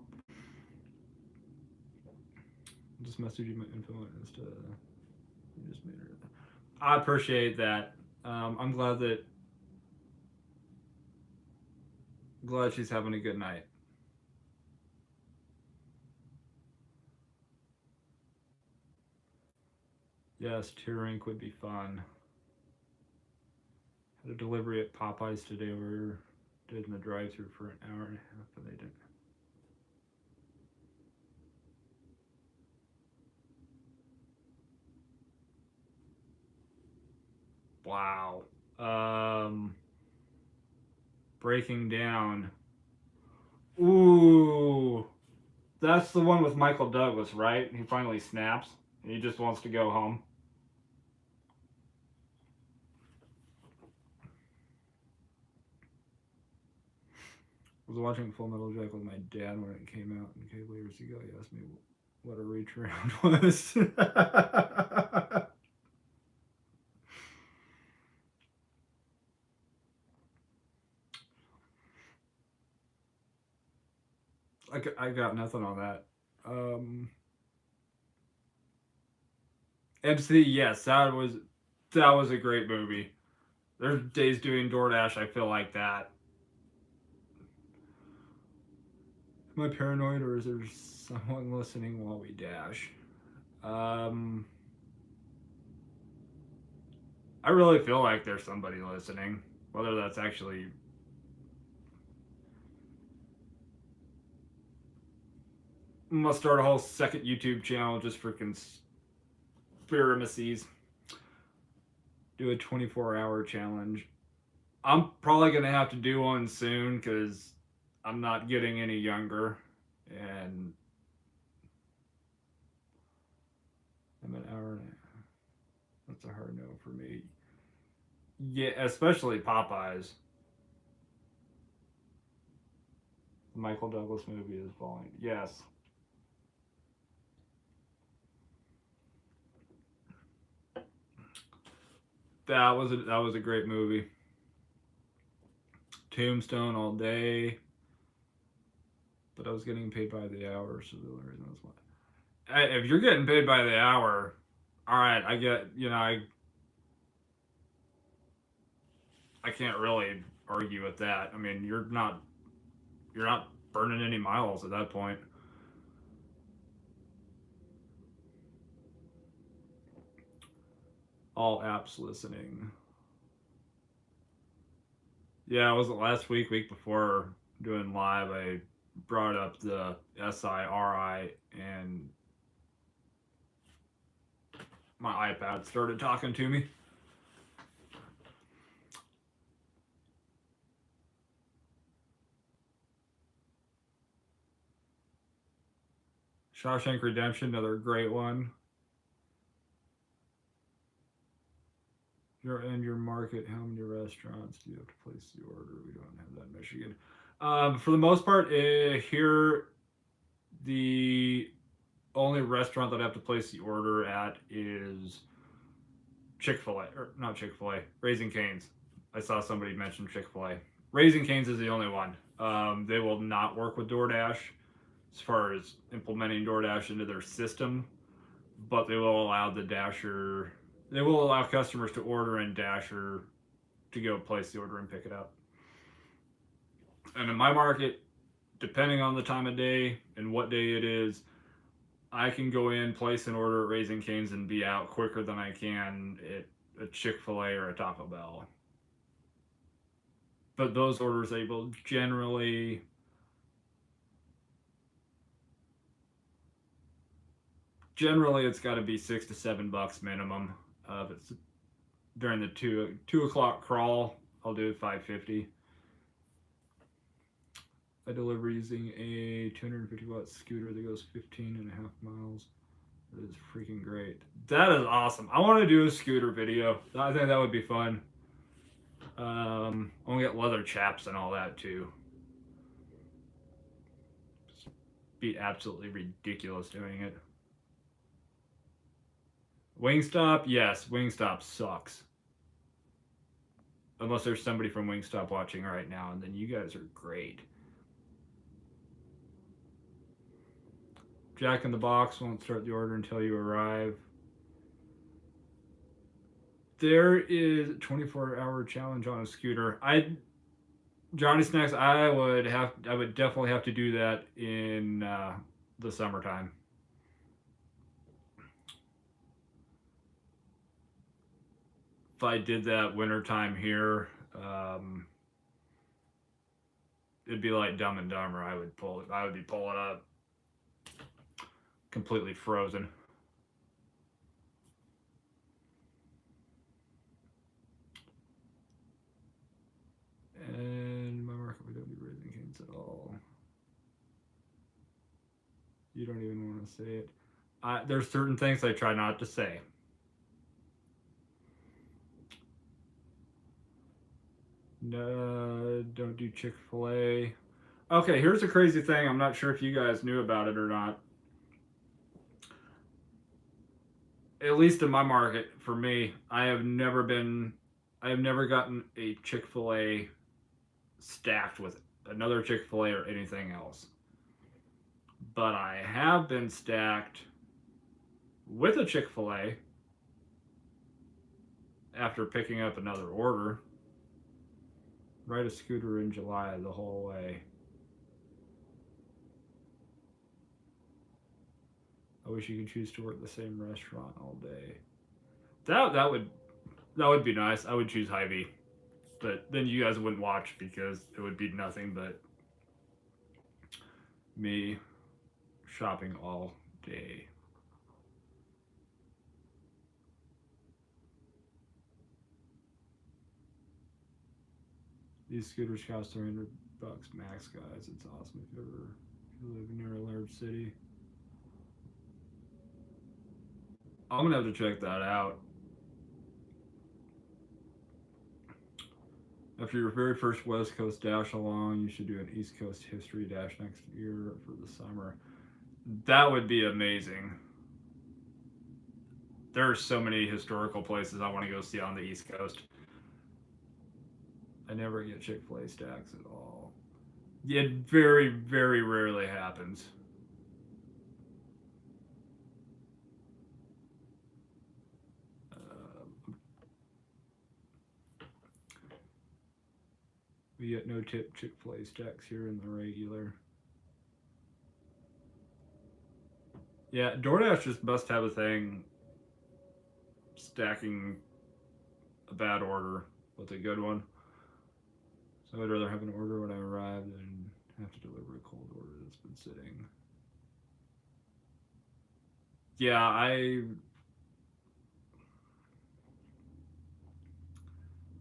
Just message you my info on Insta. You just made her. I appreciate that. I'm glad she's having a good night. Yes, tier rank would be fun. Had a delivery at Popeyes today. We did in the drive-thru for an hour and a half, but they didn't. Wow. Breaking Down. Ooh. That's the one with Michael Douglas, right? He finally snaps and he just wants to go home. I was watching Full Metal Jacket with my dad when it came out, and a couple years ago he asked me what a reach around was. I got nothing on that. MC, yes, that was a great movie. There's days doing Doordash I feel like that. Am I paranoid, or is there someone listening while we dash? I really feel like there's somebody listening, whether that's actually. I'm gonna start a whole second YouTube channel just for conspiracies. Do a 24-hour challenge. I'm probably gonna have to do one soon because I'm not getting any younger, and I'm an hour and a half. That's a hard no for me. Yeah, especially Popeyes. The Michael Douglas movie is falling. Yes. That was a great movie. Tombstone all day. But I was getting paid by the hour, so the only reason was why. If you're getting paid by the hour, all right, I get, I can't really argue with that. I mean, you're not burning any miles at that point. All apps listening. Yeah, it wasn't last week before doing live. I brought up the SIRI and my iPad started talking to me. Shawshank Redemption, another great one. You're in your market. How many restaurants do you have to place the order? We don't have that in Michigan. For the most part, here, the only restaurant that I have to place the order at is Chick-fil-A, or not Chick-fil-A, Raising Cane's. I saw somebody mention Chick-fil-A. Raising Cane's is the only one. They will not work with Doordash as far as implementing Doordash into their system, but they will allow they will allow customers to order in Dasher to go place the order and pick it up. And in my market, depending on the time of day and what day it is, I can go in, place an order at Raising Cane's and be out quicker than I can at a Chick-fil-A or a Taco Bell. But those orders generally it's got to be $6 to $7 minimum. If it's during the 2 o'clock crawl, I'll do it $5.50. I deliver using a 250-watt scooter that goes 15.5 miles. That is freaking great. That is awesome. I want to do a scooter video. I think that would be fun. I want to get leather chaps and all that too. Just be absolutely ridiculous doing it. Wingstop, yes, Wingstop sucks. Unless there's somebody from Wingstop watching right now, and then you guys are great. Jack in the Box won't start the order until you arrive. There is a 24-hour challenge on a scooter. Johnny Snacks, I would definitely have to do that in the summertime. If I did that wintertime here, it'd be like Dumb and Dumber. I would be pulling up completely frozen. And my market, we don't do Raising Cane's at all. You don't even want to say it. There's certain things I try not to say. No, don't do Chick-fil-A. Okay, here's a crazy thing. I'm not sure if you guys knew about it or not. At least in my market, for me, I have never gotten a Chick-fil-A stacked with another Chick-fil-A or anything else. But I have been stacked with a Chick-fil-A after picking up another order. Ride a scooter in July the whole way. I wish you could choose to work the same restaurant all day. That would That would be nice. I would choose Hy-Vee. But then you guys wouldn't watch because it would be nothing but me shopping all day. These scooters cost $300 max, guys. It's awesome if you live near a large city. I'm gonna have to check that out. After your very first West Coast dash along, you should do an East Coast history dash next year for the summer. That would be amazing. There are so many historical places I want to go see on the East Coast. I never get Chick-fil-A stacks at all. It very, very rarely happens. We get no tip Chick-fil-A stacks here in the regular. Yeah, Doordash just must have a thing stacking a bad order with a good one. So I'd rather have an order when I arrive than have to deliver a cold order that's been sitting. Yeah,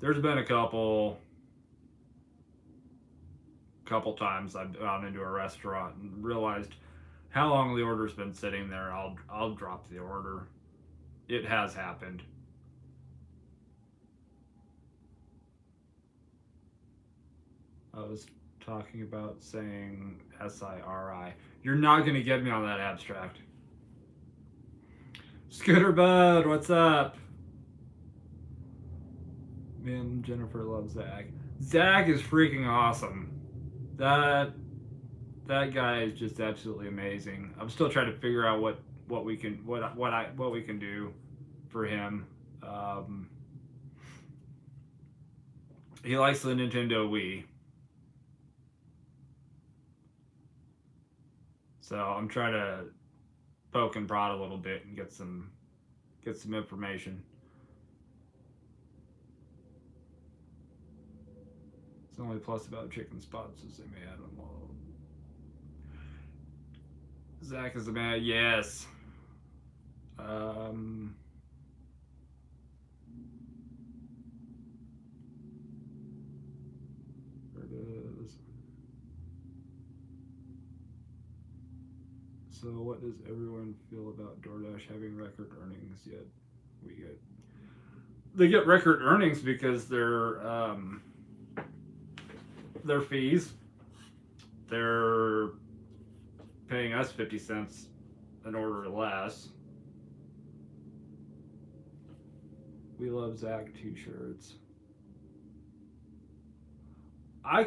there's been a couple times I've gone into a restaurant and realized how long the order's been sitting there. I'll drop the order. It has happened. I was talking about saying SIRI. You're not going to get me on that abstract. Scooter Bud, what's up? Man, Jennifer loves Zach. Zach is freaking awesome. That guy is just absolutely amazing. I'm still trying to figure out what we can do for him. He likes the Nintendo Wii. So I'm trying to poke and prod a little bit and get some information. It's the only plus about chicken spots is they may add them all. Zach is the man. Yes. There it is. So what does everyone feel about Doordash having record earnings yet? They get record earnings because their fees. They're paying us 50 cents an order less. We love Zach t-shirts. I'll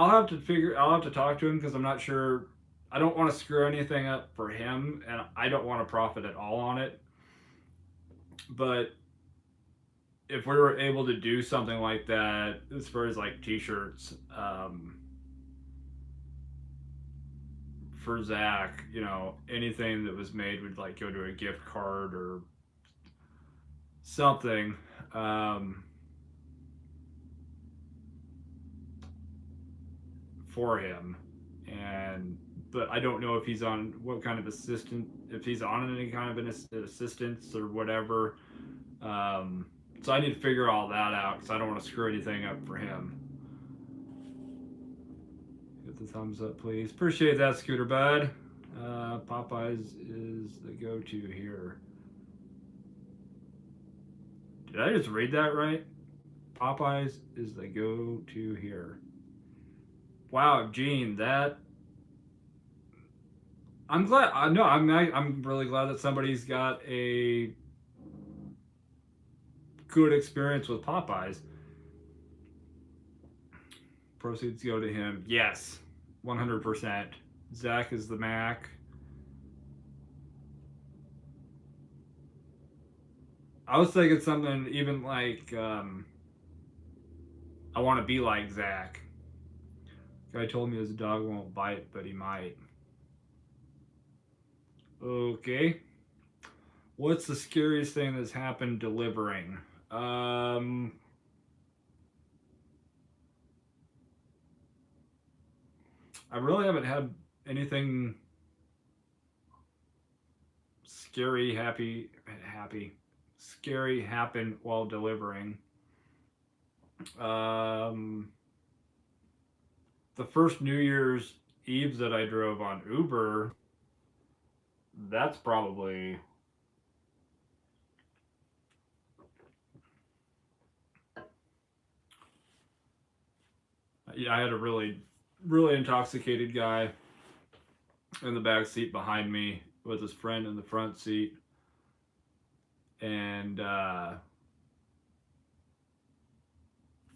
have to talk to him because I'm not sure. I don't want to screw anything up for him, and I don't want to profit at all on it. But if we were able to do something like that, as far as like t-shirts, for Zach, anything that was made would like go to a gift card or something. For him, but I don't know if he's on what kind of if he's on any kind of an assistance or whatever. So I need to figure all that out because I don't want to screw anything up for him. Get the thumbs up, please. Appreciate that, Scooter Bud. Popeyes is the go-to here. Did I just read that right? Popeyes is the go-to here. Wow, Gene, I'm glad. I'm really glad that somebody's got a good experience with Popeyes. Proceeds go to him. Yes, 100%. Zach is the Mac. I was thinking something even like, I want to be like Zach. Guy told me his dog won't bite, but he might. Okay. What's the scariest thing that's happened delivering? I really haven't had anything scary, scary happen while delivering. Um, the first New Year's Eve that I drove on Uber, that's probably, yeah, I had a really intoxicated guy in the back seat behind me with his friend in the front seat. And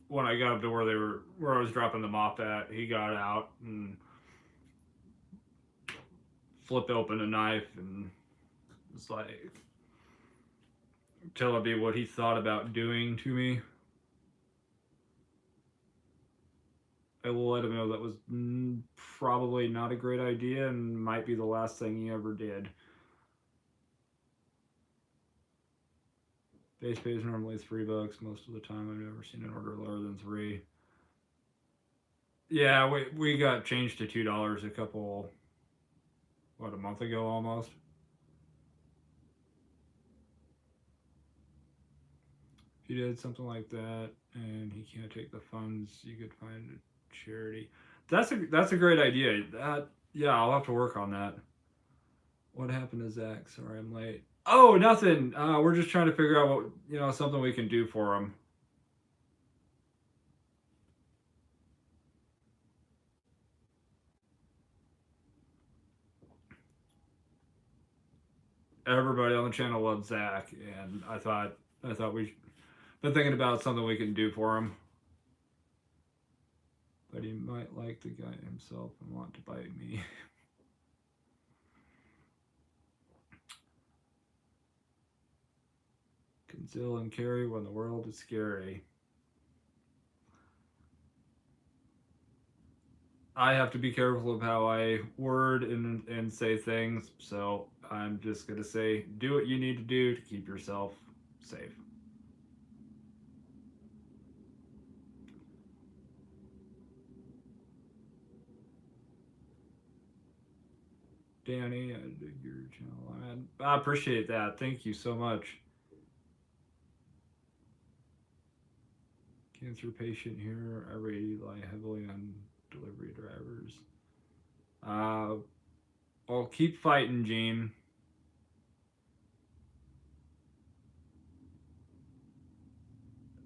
when I got up to where I was dropping them off at, he got out and flipped open a knife and was like telling me what he thought about doing to me. I will let him know that was probably not a great idea and might be the last thing he ever did. Base pay is normally $3 most of the time. I've never seen an order lower than $3. Yeah, we got changed to $2 a month ago almost. If you did something like that and he can't take the funds, you could find a charity. That's a great idea. Yeah, I'll have to work on that. What happened to Zach? Sorry, I'm late. Oh, nothing. We're just trying to figure out what something we can do for him. Everybody on the channel loves Zach, and I thought we been thinking about something we can do for him. But he might like the guy himself and want to bite me. Conceal and carry when the world is scary. I have to be careful of how I word and say things, so I'm just gonna say, do what you need to do to keep yourself safe. Danny, I dig your channel. I appreciate that. Thank you so much. Cancer patient here. I rely heavily on delivery drivers. Well, keep fighting, Gene.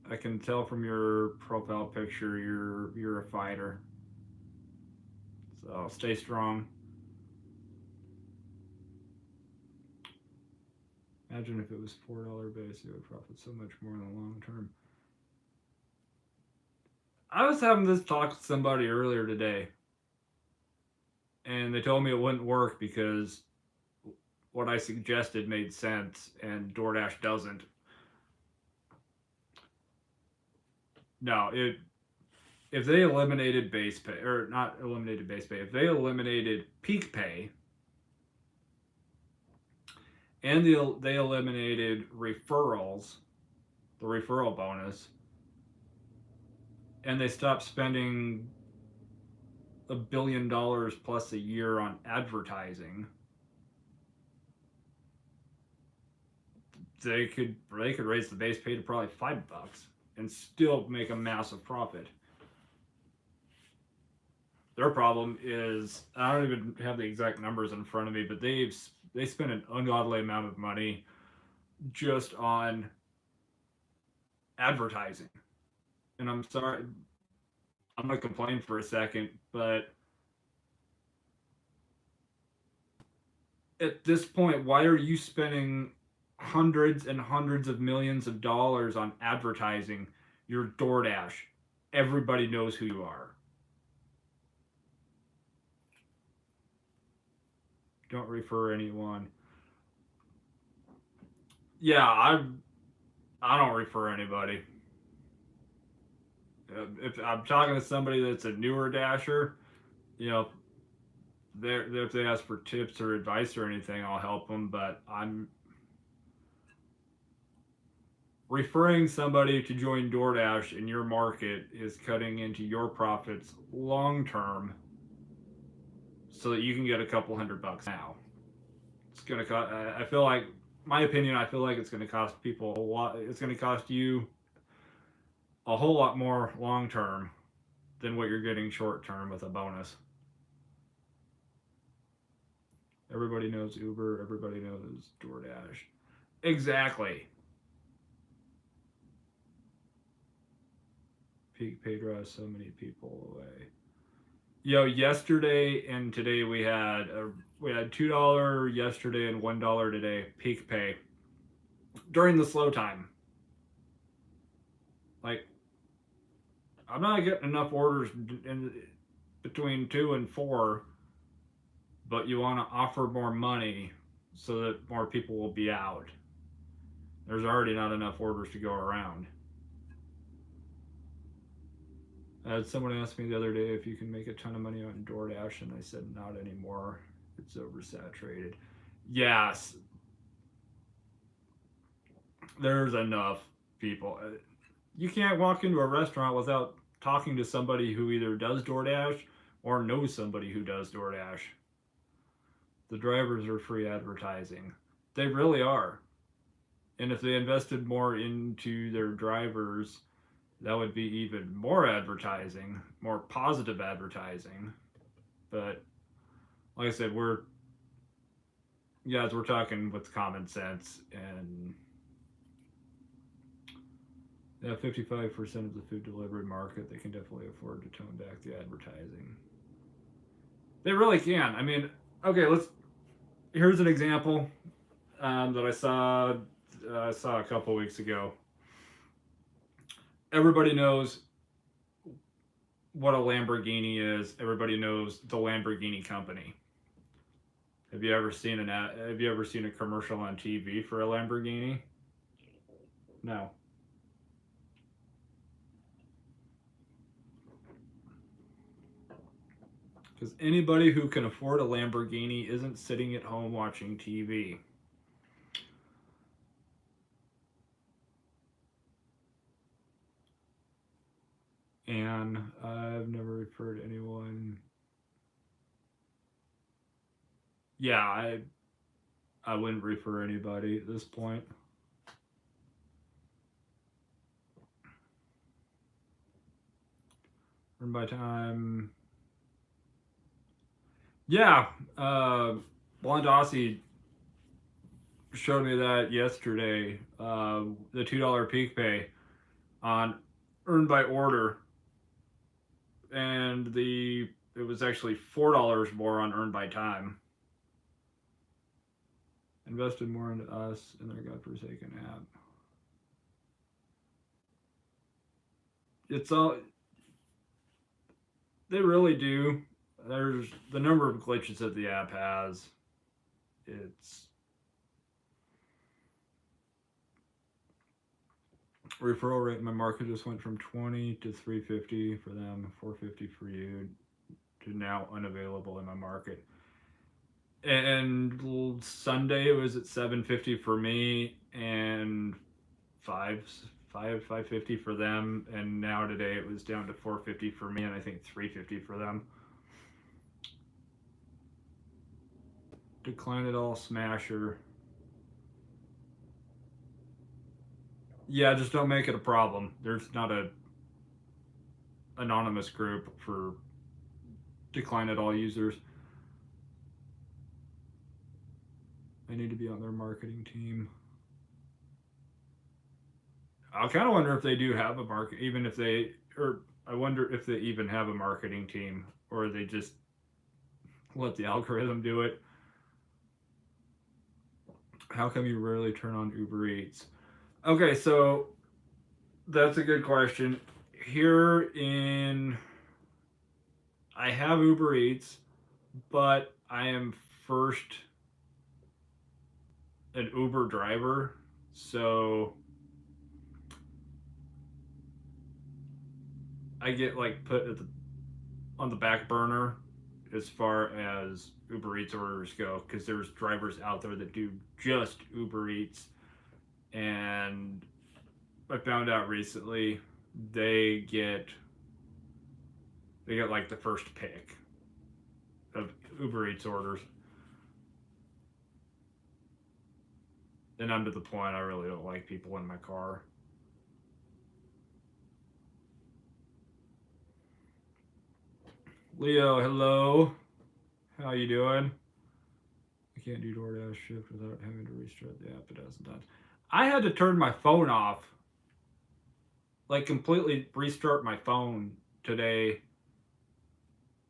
I can tell from your profile picture you're a fighter. So stay strong. Imagine if it was $4 base, it would profit so much more in the long term. I was having this talk with somebody earlier today, and they told me it wouldn't work because what I suggested made sense and Doordash doesn't. No, if they eliminated base pay, or not eliminated base pay, if they eliminated peak pay and they eliminated referrals, the referral bonus, and they stopped spending $1 billion plus a year on advertising, they could raise the base pay to probably $5 and still make a massive profit. Their problem is, I don't even have the exact numbers in front of me, but they spend an ungodly amount of money just on advertising. And I'm sorry, I'm gonna complain for a second, but at this point, why are you spending hundreds and hundreds of millions of dollars on advertising? You're DoorDash. Everybody knows who you are. Don't refer anyone. Yeah, I don't refer anybody. If I'm talking to somebody that's a newer dasher, you know, if they ask for tips or advice or anything, I'll help them. But referring somebody to join DoorDash in your market is cutting into your profits long term so that you can get a couple $100 now. It's going to cost, I feel like, my opinion, I feel like it's going to cost people a lot. It's going to cost you a whole lot more long term than what you're getting short term with a bonus. Everybody knows Uber, everybody knows DoorDash. Exactly. Peak pay draws so many people away. Yo, yesterday and today we had $2 yesterday and $1 today peak pay during the slow time. Like, I'm not getting enough orders in between 2 and 4, but you want to offer more money so that more people will be out. There's already not enough orders to go around. I had someone ask me the other day if you can make a ton of money on DoorDash, and I said not anymore. It's oversaturated. Yes, there's enough people. You can't walk into a restaurant without talking to somebody who either does DoorDash or knows somebody who does DoorDash. The drivers are free advertising. They really are. And if they invested more into their drivers, that would be even more advertising, more positive advertising. But like I said, we're talking with common sense, and 55% of the food delivery market, they can definitely afford to tone back the advertising. They really can. I mean, okay, here's an example that I saw a couple weeks ago. Everybody knows what a Lamborghini is. Everybody knows the Lamborghini company. Have you ever seen a commercial on TV for a Lamborghini? No. Because anybody who can afford a Lamborghini isn't sitting at home watching TV. And I've never referred anyone. Yeah, I wouldn't refer anybody at this point. Earn by time. Yeah, Blondossi showed me that yesterday. The $2 peak pay on earn by order, and it was actually $4 more on earn by time. Invested more into us and their godforsaken app. It's all they really do. There's the number of glitches that the app has. It's referral rate in my market just went from 20 to 350 for them, 450 for you, to now unavailable in my market. And Sunday it was at 750 for me and 550 for them, and now today it was down to 450 for me and I think 350 for them. Decline it all, smasher. Yeah, just don't make it a problem. There's not a anonymous group for decline it all users. I need to be on their marketing team. I kind of wonder if they do have a market, I wonder if they even have a marketing team, or they just let the algorithm do it. How come you rarely turn on Uber Eats? Okay, so that's a good question. I have Uber Eats, but I am first an Uber driver, so I get like put on the back burner as far as Uber Eats orders go, because there's drivers out there that do just Uber Eats, and I found out recently they get like the first pick of Uber Eats orders. And I'm to the point I really don't like people in my car. Leo, hello. How you doing? I can't do Doordash shift without having to restart the app a dozen times. I had to turn my phone off. Like completely restart my phone today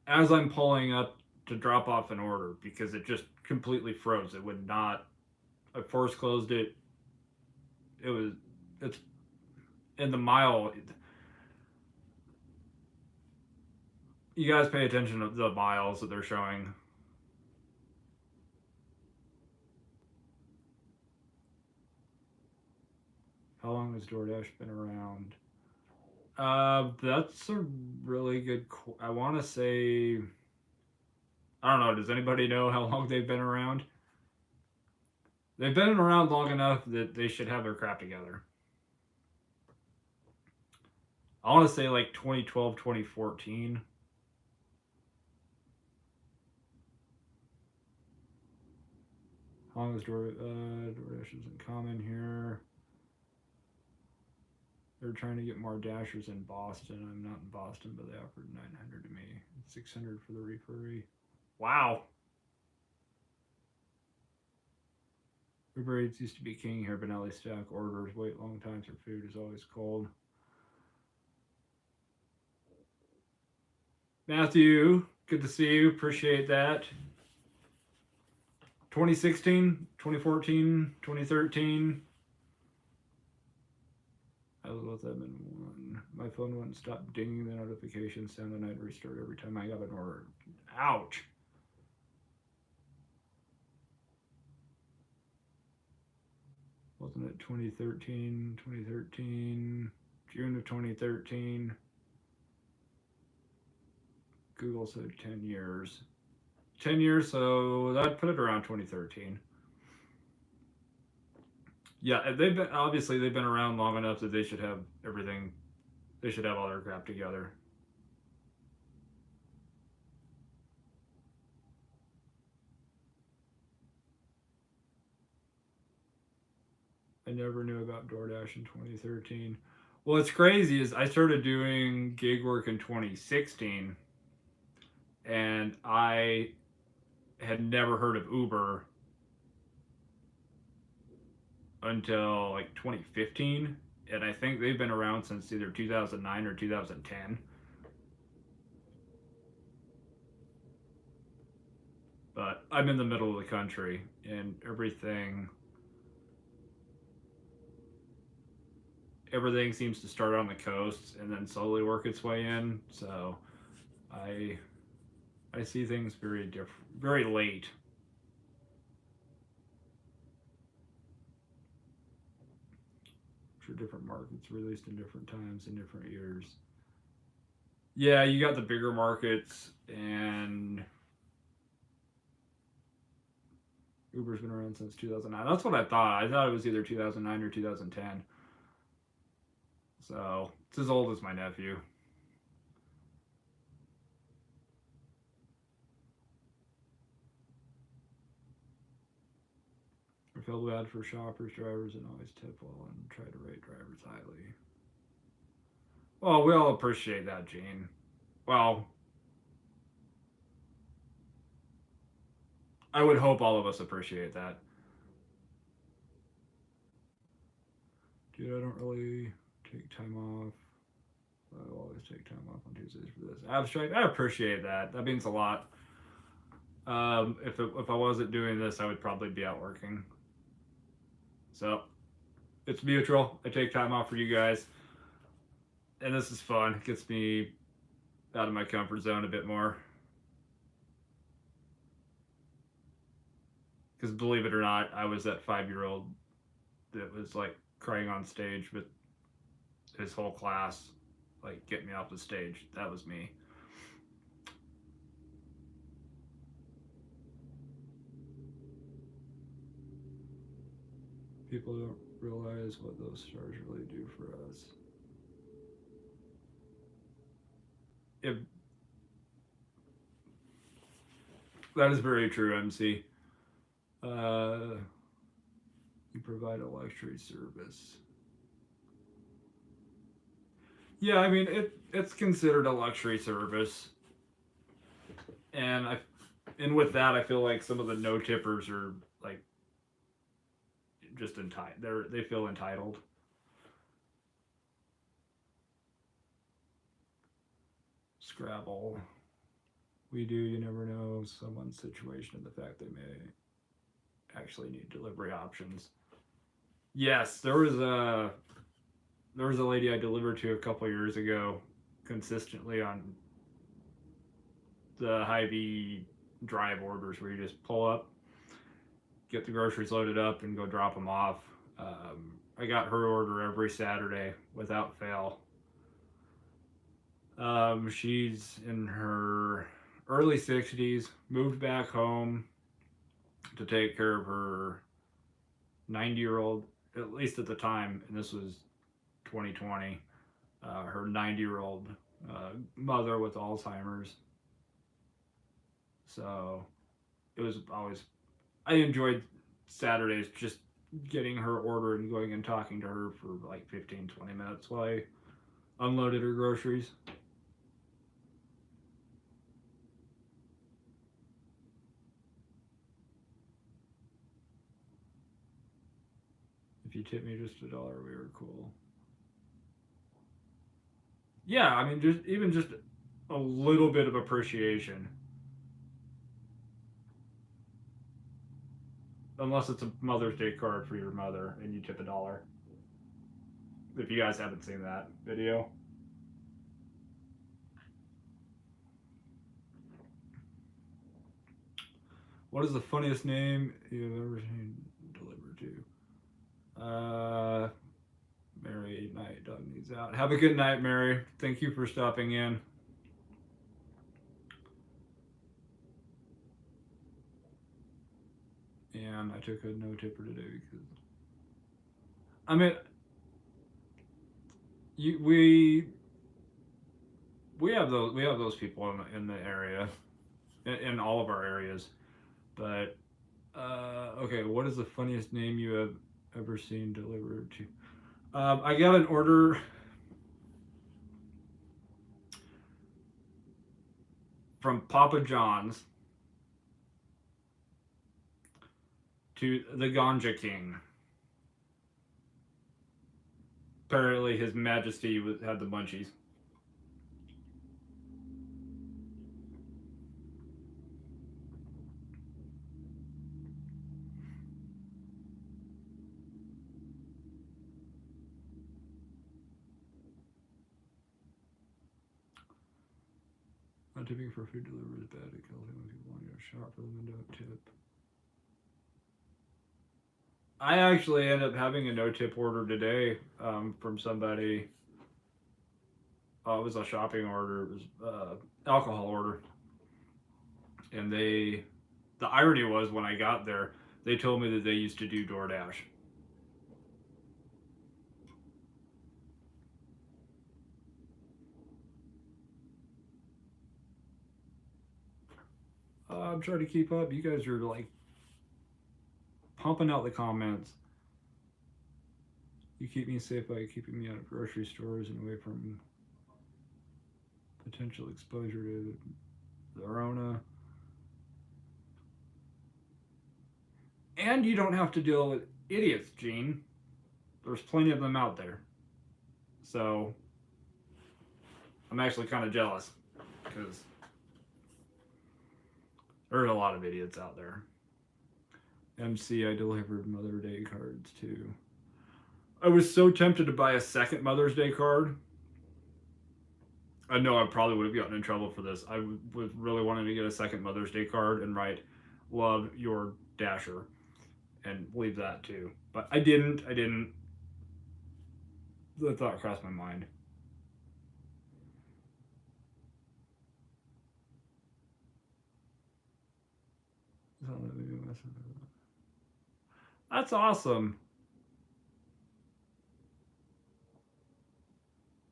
as I'm pulling up to drop off an order because it just completely froze. It would not. I force closed it. It's in the mile. You guys pay attention to the miles that they're showing. How long has DoorDash been around? That's a really good. I want to say. I don't know. Does anybody know how long they've been around? They've been around long enough that they should have their crap together. I want to say like 2012, 2014. How long is DoorDash isn't common here. They're trying to get more dashers in Boston. I'm not in Boston, but they offered $900 to me. 600 for the referee. Wow. Uber Eats used to be king here, but now they stack orders, wait long times for food is always cold. Matthew, good to see you. Appreciate that. 2016, 2014, 2013. I was with them in one. My phone wouldn't stop dinging the notification sound and I'd restart every time I got an order. Ouch. Wasn't it 2013, June of 2013? Google said 10 years. 10 years, so that'd put it around 2013. Yeah, they've been around long enough that they should have everything. They should have all their crap together. I never knew about DoorDash in 2013. Well, what's crazy is I started doing gig work in 2016, and I had never heard of Uber until like 2015, and I think they've been around since either 2009 or 2010. But I'm in the middle of the country, and everything seems to start on the coast and then slowly work its way in. So I see things very different, very late. For different markets released in different times in different years. Yeah, you got the bigger markets, and Uber's been around since 2009. That's what I thought. I thought it was either 2009 or 2010. So it's as old as my nephew. I feel bad for shoppers, drivers, and always tip well and try to rate drivers highly. Well, we all appreciate that, Gene. Well, I would hope all of us appreciate that. Dude, I don't really take time off. I always take time off on Tuesdays for this. Abstract, I appreciate that. That means a lot. If I wasn't doing this, I would probably be out working. So, it's mutual. I take time off for you guys. And this is fun. It gets me out of my comfort zone a bit more. Because believe it or not, I was that 5-year-old that was like crying on stage with his whole class, like, get me off the stage. That was me. People don't realize what those stars really do for us. If that is very true, MC. You provide a luxury service. Yeah, I mean it's considered a luxury service, and with that I feel like some of the no tippers are like just entitled. They feel entitled. Scrabble. We do. You never know someone's situation and the fact they may actually need delivery options. Yes, there was a lady I delivered to a couple years ago, consistently on the Hy-Vee drive orders where you just pull up, get the groceries loaded up, and go drop them off. I got her order every Saturday without fail. She's in her early 60s, moved back home to take care of her 90-year-old, at least at the time, and this was 2020, her 90-year-old mother with Alzheimer's. So it was always, I enjoyed Saturdays just getting her order and going and talking to her for like 15-20 minutes while I unloaded her groceries. If you tip me just $1, we were cool. Yeah, I mean, just a little bit of appreciation. Unless it's a Mother's Day card for your mother and you tip $1. If you guys haven't seen that video. What is the funniest name you've ever seen delivered to? Mary, night, dog needs out. Have a good night, Mary. Thank you for stopping in. And I took a no tipper today because, I mean, we have those people in the area, in all of our areas. But okay, what is the funniest name you have ever seen delivered to? I got an order from Papa John's to the Ganja King. Apparently, His Majesty had the munchies. Not tipping for food delivery is bad. It kills him when people want to go shop for them and don't tip. I actually ended up having a no tip order today from somebody. It was a shopping order. It was alcohol order, and the irony was when I got there, they told me that they used to do Doordash. I'm trying to keep up. You guys are like pumping out the comments. You keep me safe by keeping me out of grocery stores and away from potential exposure to the Rona. And you don't have to deal with idiots, Gene. There's plenty of them out there. So I'm actually kind of jealous because there's a lot of idiots out there. MC, I delivered Mother's Day cards too. I was so tempted to buy a second Mother's Day card. I know I probably would have gotten in trouble for this. I was really wanting to get a second Mother's Day card and write, "Love your Dasher," and leave that too. But I didn't. The thought crossed my mind. That's awesome.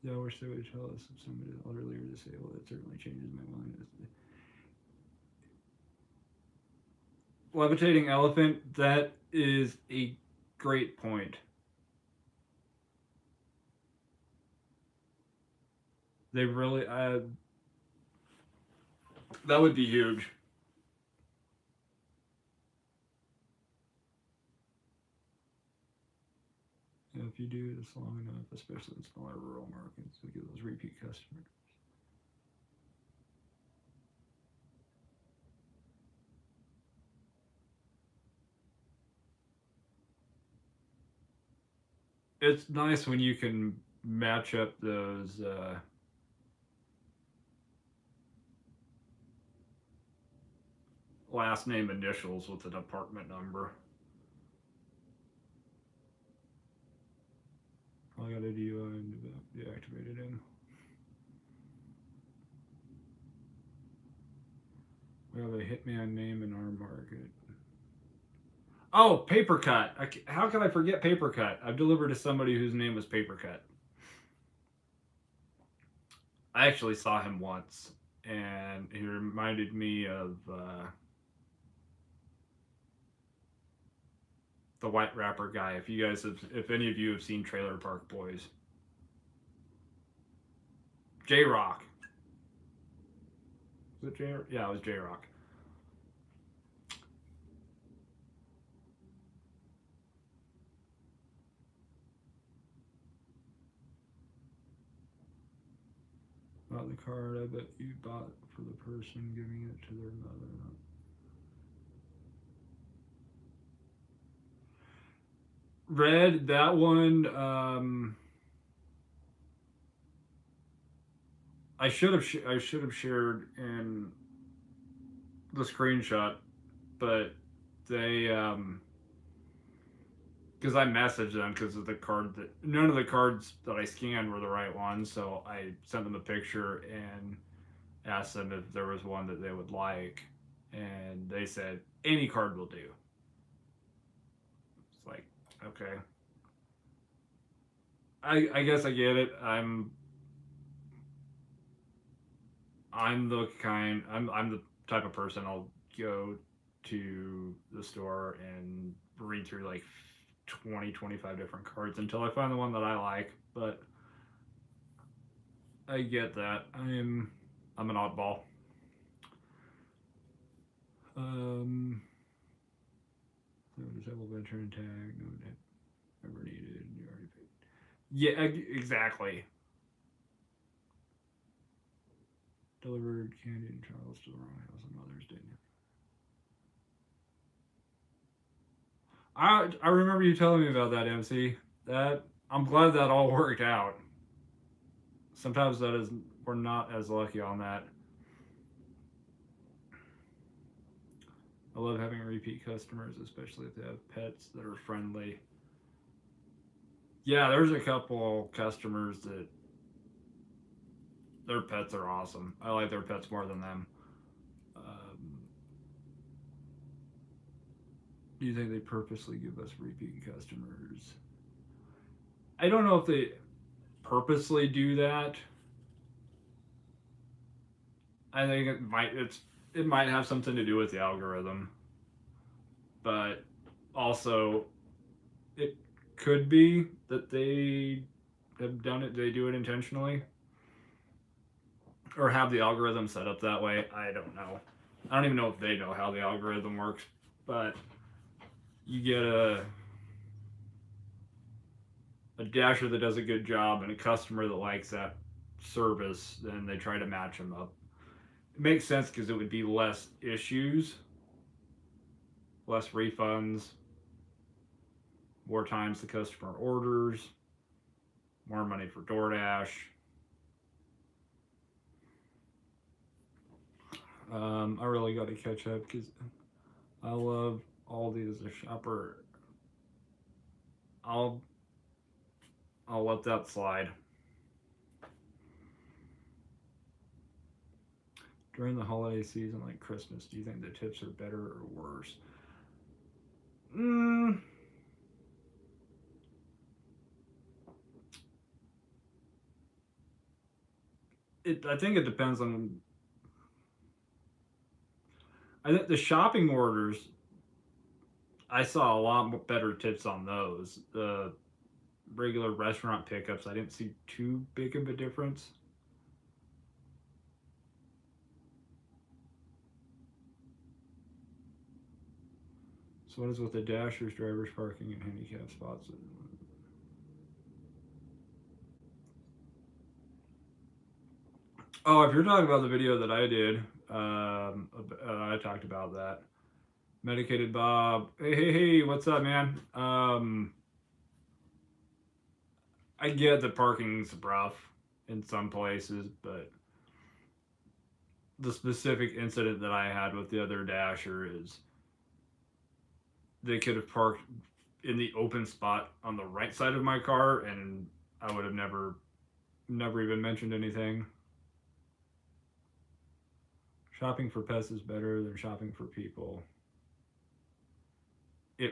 Yeah, I wish they would tell us if somebody is elderly or disabled. It certainly changes my willingness. Levitating elephant, that is a great point. They really, that would be huge. If you do this long enough, especially in smaller rural markets, to get those repeat customers. It's nice when you can match up those last name initials with an apartment number. All I gotta do and deactivated him. We have a hitman name in our market. Oh, Paper Cut. How can I forget Paper Cut? I've delivered to somebody whose name was Paper Cut. I actually saw him once, and he reminded me of the white rapper guy. If any of you have seen Trailer Park Boys, J Rock. Was it J? Yeah, it was J Rock. Bought the card. I bet you bought for the person giving it to their mother. Red, that one. I should have shared in the screenshot, but they because I messaged them because of the card that none of the cards that I scanned were the right ones, so I sent them a picture and asked them if there was one that they would like, and they said any card will do. It's like, okay, I guess I get it. I'm the type of person I'll go to the store and read through like 20-25 different cards until I find the one that I like, but I get that. I'm an oddball. So disable veteran tag, no ever needed, you already paid. Yeah, exactly. Delivered candy and Charles to the wrong house on Mother's Day. I remember you telling me about that, MC. That I'm glad that all worked out. Sometimes we're not as lucky on that. I love having repeat customers, especially if they have pets that are friendly. Yeah, there's a couple customers that their pets are awesome. I like their pets more than them. Do you think they purposely give us repeat customers? I don't know if they purposely do that. I think it might have something to do with the algorithm, but also it could be that they have done it. They do it intentionally, or have the algorithm set up that way. I don't know. I don't even know if they know how the algorithm works, but you get a dasher that does a good job and a customer that likes that service, then they try to match them up. It makes sense because it would be less issues, less refunds, more times the customer orders, more money for Doordash. I really got to catch up because I love Aldi as a shopper. I'll let that slide. During the holiday season, like Christmas, do you think the tips are better or worse? I think it depends on. I think the shopping orders, I saw a lot better tips on those. The regular restaurant pickups, I didn't see too big of a difference. So what is with the dashers, drivers parking, and handicap spots? Oh, if you're talking about the video that I did, I talked about that. Medicated Bob. Hey, what's up, man? I get that parking's rough in some places, but the specific incident that I had with the other dasher is they could have parked in the open spot on the right side of my car, and I would have never even mentioned anything. Shopping for pets is better than shopping for people. Yeah,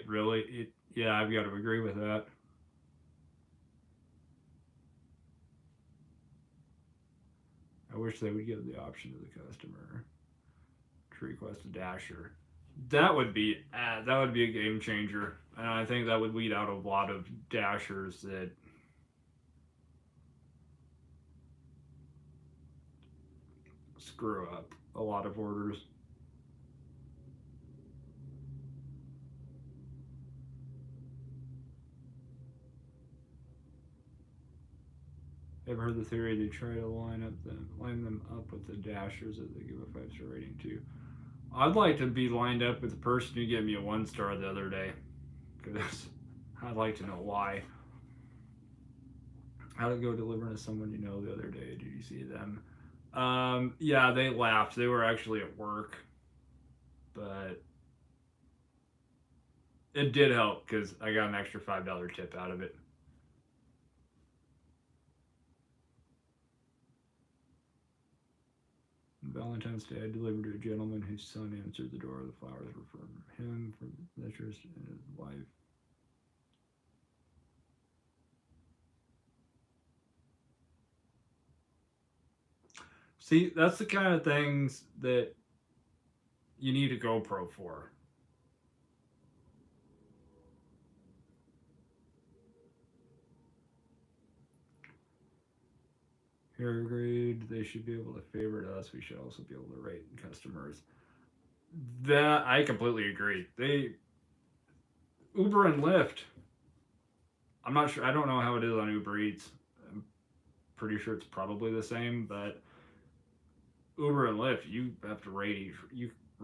I've got to agree with that. I wish they would give the option to the customer to request a dasher. That would be a game changer, and I think that would weed out a lot of dashers that screw up a lot of orders. Ever heard the theory they try to line them up with the dashers that they give a 5-star rating to? I'd like to be lined up with the person who gave me a 1-star the other day, because I'd like to know why. How to go delivering to someone you know the other day? Did you see them? Yeah, they laughed. They were actually at work, but it did help because I got an extra $5 tip out of it. Valentine's Day, I delivered to a gentleman whose son answered the door. The flowers were from him, from Mitchers and his wife. See, that's the kind of things that you need a GoPro for. Here, agreed. They should be able to favorite us. We should also be able to rate customers. That I completely agree. Uber and Lyft. I'm not sure. I don't know how it is on Uber Eats. I'm pretty sure it's probably the same, but Uber and Lyft, you have to rate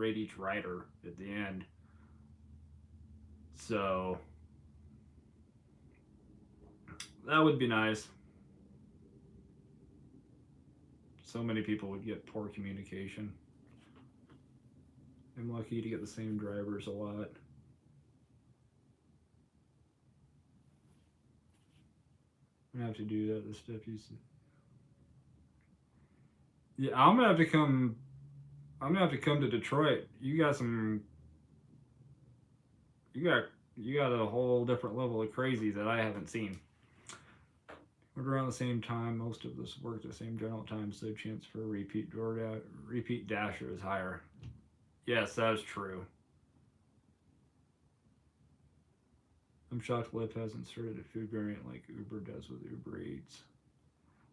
each rider at the end. So that would be nice. So many people would get poor communication. I'm lucky to get the same drivers a lot. I'm gonna have to do that. The stuff you see. Yeah, I'm gonna have to come. I'm gonna have to come to Detroit. You got some. You got a whole different level of crazy that I haven't seen. We're around the same time. Most of us work the same general time, so chance for a repeat dasher is higher. Yes, that is true. I'm shocked Lyft hasn't started a food variant like Uber does with Uber Eats.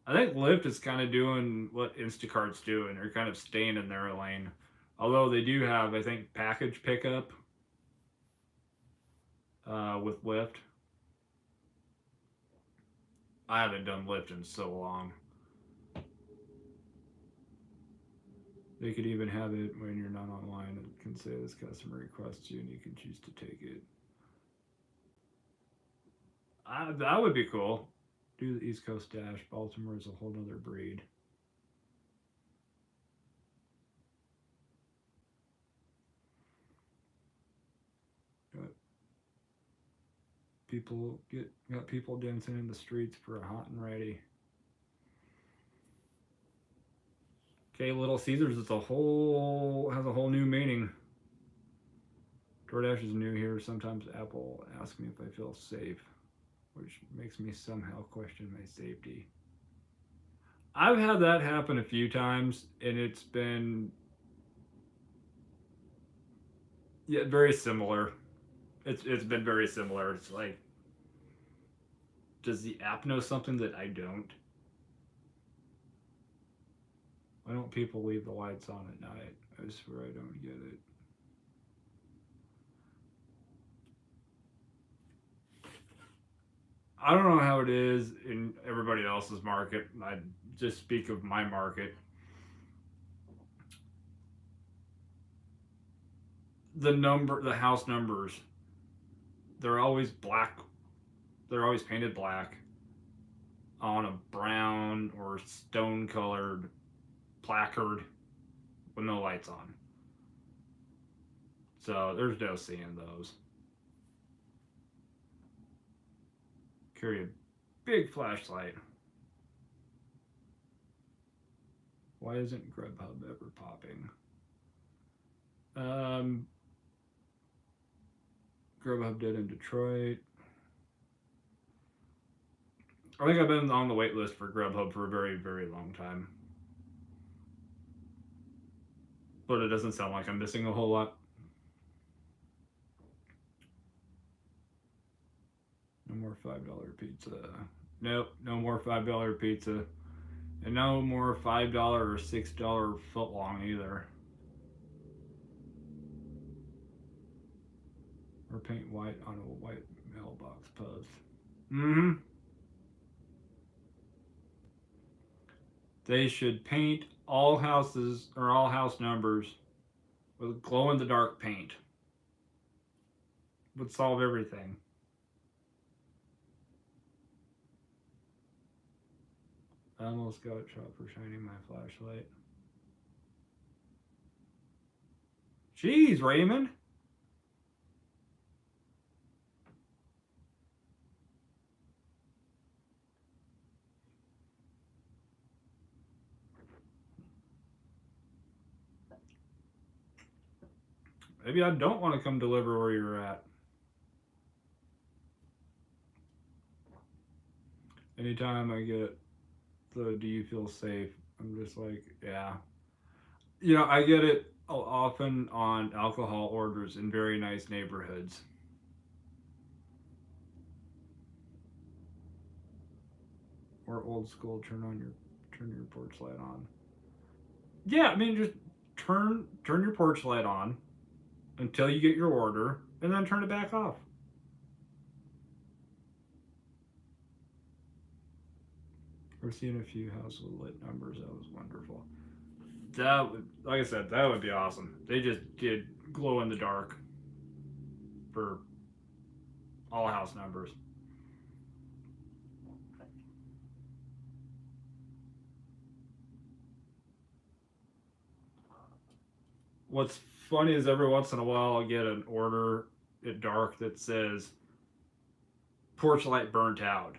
I think Lyft is kind of doing what Instacart's doing. They're kind of staying in their lane. Although they do have, I think, package pickup with Lyft. I haven't done Lyft in so long. They could even have it when you're not online. It can say this customer requests you and you can choose to take it. That would be cool. Do the East Coast Dash. Baltimore is a whole nother breed. Got people dancing in the streets for a hot and ready. Okay, Little Caesars has a whole new meaning. Doordash is new here. Sometimes Apple asks me if I feel safe, which makes me somehow question my safety. I've had that happen a few times, and it's been very similar. It's been very similar. It's like, does the app know something that I don't? Why don't people leave the lights on at night? I swear I don't get it. I don't know how it is in everybody else's market. I just speak of my market. The house numbers, they're always black. They're always painted black on a brown or stone colored placard with no lights on. So there's no seeing those. Carry a big flashlight. Why isn't Grubhub ever popping? Grubhub did in Detroit. I think I've been on the wait list for Grubhub for a very, very long time. But it doesn't sound like I'm missing a whole lot. No more $5 pizza. Nope, no more $5 pizza. And no more $5 or $6 footlong either. Or paint white on a white mailbox post. Mm-hmm. They should paint all houses or all house numbers with glow in the dark paint. Would solve everything. I almost got shot for shining my flashlight. Jeez, Raymond. Maybe I don't want to come deliver where you're at. Anytime I get the "do you feel safe," I'm just like, yeah. You know, I get it often on alcohol orders in very nice neighborhoods. Or old school, turn your porch light on. Yeah, I mean, just turn your porch light on until you get your order, and then turn it back off. We're seeing a few houses with lit numbers. That was wonderful. That would, like I said, that would be awesome. They just did glow in the dark for all house numbers. What's funny is every once in a while I'll get an order at dark that says porch light burnt out.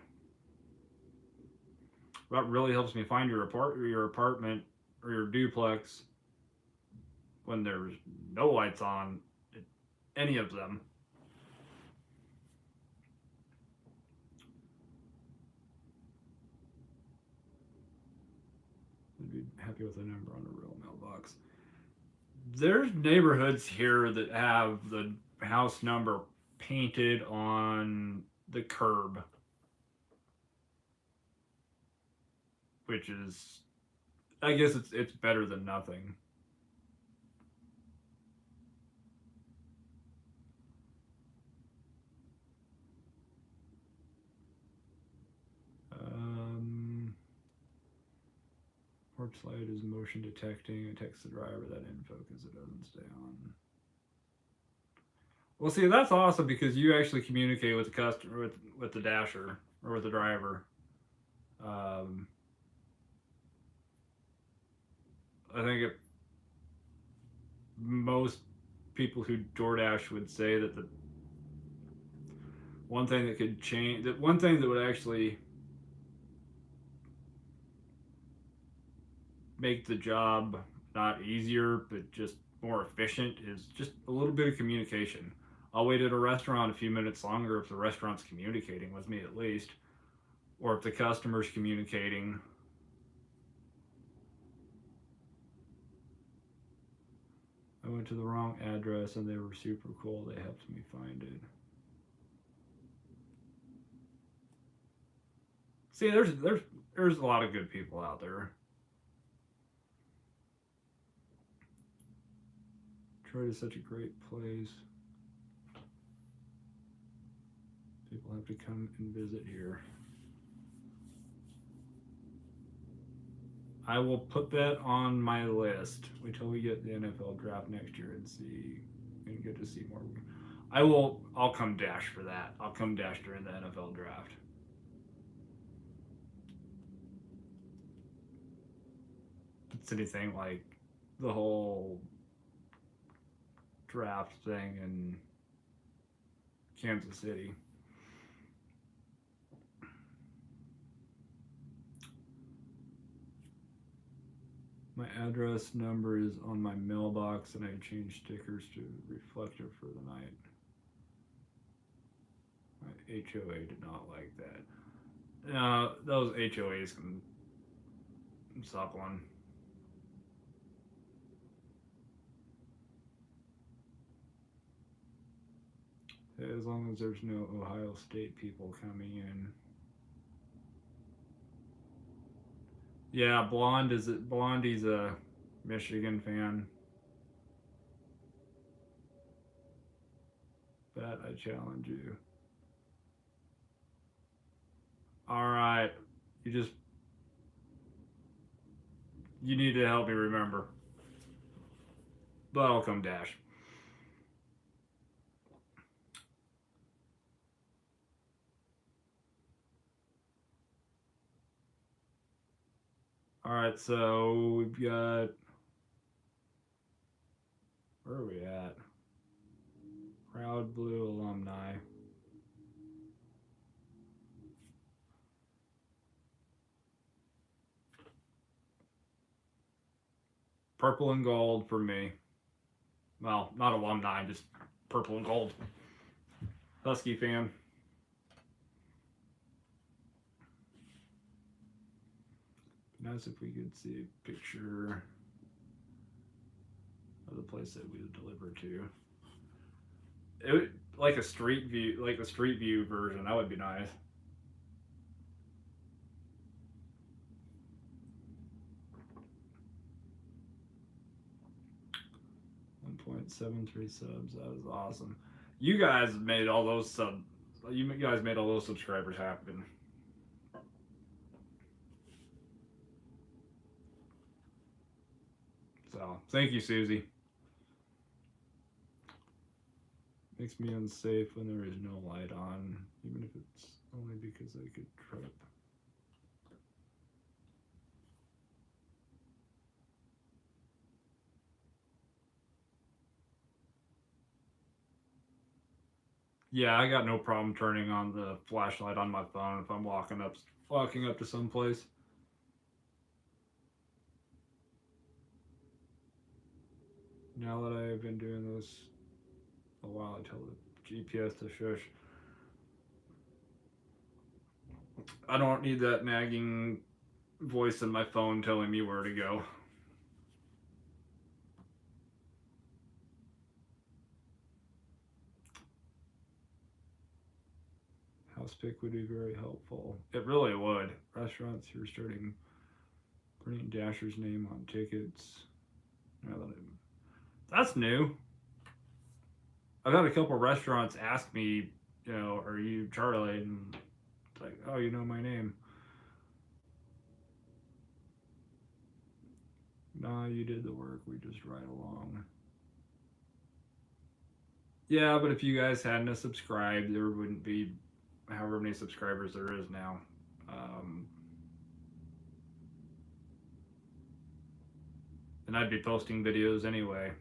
That really helps me find your apartment or your duplex when there's no lights on any of them. I'd be happy with a number on a real mailbox. There's neighborhoods here that have the house number painted on the curb, which is, I guess it's better than nothing. Porch light is motion detecting. It texts the driver that info because it doesn't stay on. Well, see, that's awesome because you actually communicate with the customer, with the dasher or with the driver. I think most people who Doordash would say that the one thing that could change, that one thing that would actually make the job not easier but just more efficient is just a little bit of communication. I'll wait at a restaurant a few minutes longer if the restaurant's communicating with me at least, or if the customer's communicating. I went to the wrong address and they were super cool. They helped me find it. See, there's a lot of good people out there. Detroit is such a great place. People have to come and visit here. I will put that on my list. Wait till we get the NFL draft next year and see and get to see more. I'll come dash for that. I'll come dash during the NFL draft. It's anything like the whole draft thing in Kansas City. My address number is on my mailbox and I changed stickers to reflective for the night. My HOA did not like that. Those HOAs can suck one. As long as there's no Ohio State people coming in. Yeah, Blondie's a Michigan fan. Bet I challenge you. Alright. You need to help me remember. But I'll come dash. Alright, so we've got, where are we at? Proud Blue alumni. Purple and gold for me. Well, not alumni, just purple and gold. Husky fan. Nice if we could see a picture of the place that we would deliver to. It would, like a street view, like the street view version. That would be nice. .73 subs. That was awesome. You guys made all those subscribers happen. So, thank you, Susie. Makes me unsafe when there is no light on, even if it's only because I could trip. Yeah, I got no problem turning on the flashlight on my phone if I'm walking up to some place. Now that I've been doing this a while, I tell the GPS to shush. I don't need that nagging voice in my phone telling me where to go. House pick would be very helpful. It really would. Restaurants who are starting putting Dasher's name on tickets. That's new. I've had a couple restaurants ask me, are you Charlie? And it's like, oh, you know my name. Nah, you did the work. We just ride along. Yeah, but if you guys hadn't subscribed, there wouldn't be however many subscribers there is now. And I'd be posting videos anyway.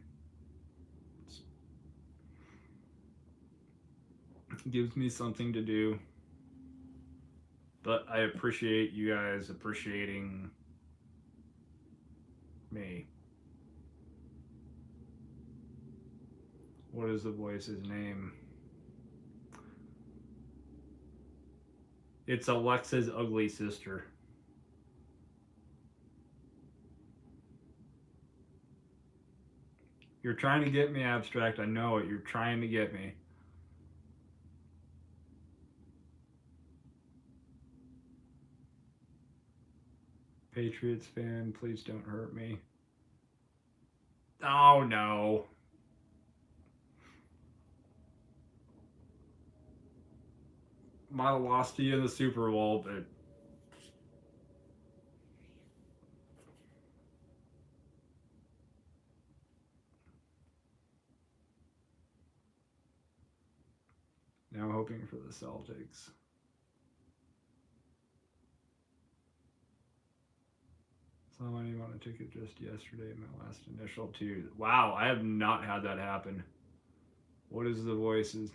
It gives me something to do. But I appreciate you guys appreciating me. What is the voice's name? It's Alexa's ugly sister. You're trying to get me, Abstract. I know it. You're trying to get me. Patriots fan, please don't hurt me. Oh, no. Might have lost to you in the Super Bowl, but now I'm hoping for the Celtics. Somebody want a ticket just yesterday, my last initial too. Wow, I have not had that happen. What is the voices?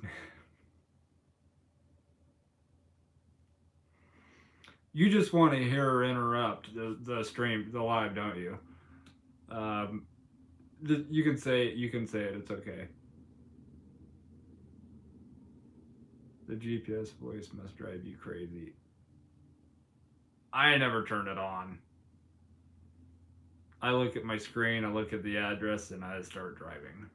You just want to hear her interrupt the stream, the live, don't you? You can say it. You can say it. It's okay. The GPS voice must drive you crazy. I never turned it on. I look at my screen, I look at the address, and I start driving.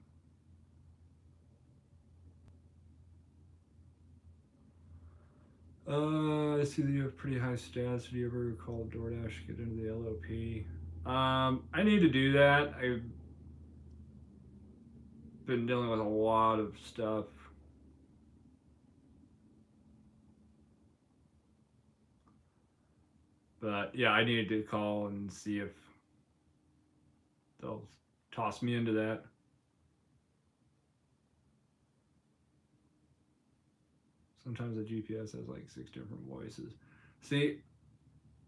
I see that you have pretty high stats. Do you ever call Doordash to get into the LOP? I need to do that. I've been dealing with a lot of stuff. But yeah, I need to call and see if they'll toss me into that. Sometimes the GPS has like 6 different voices. See,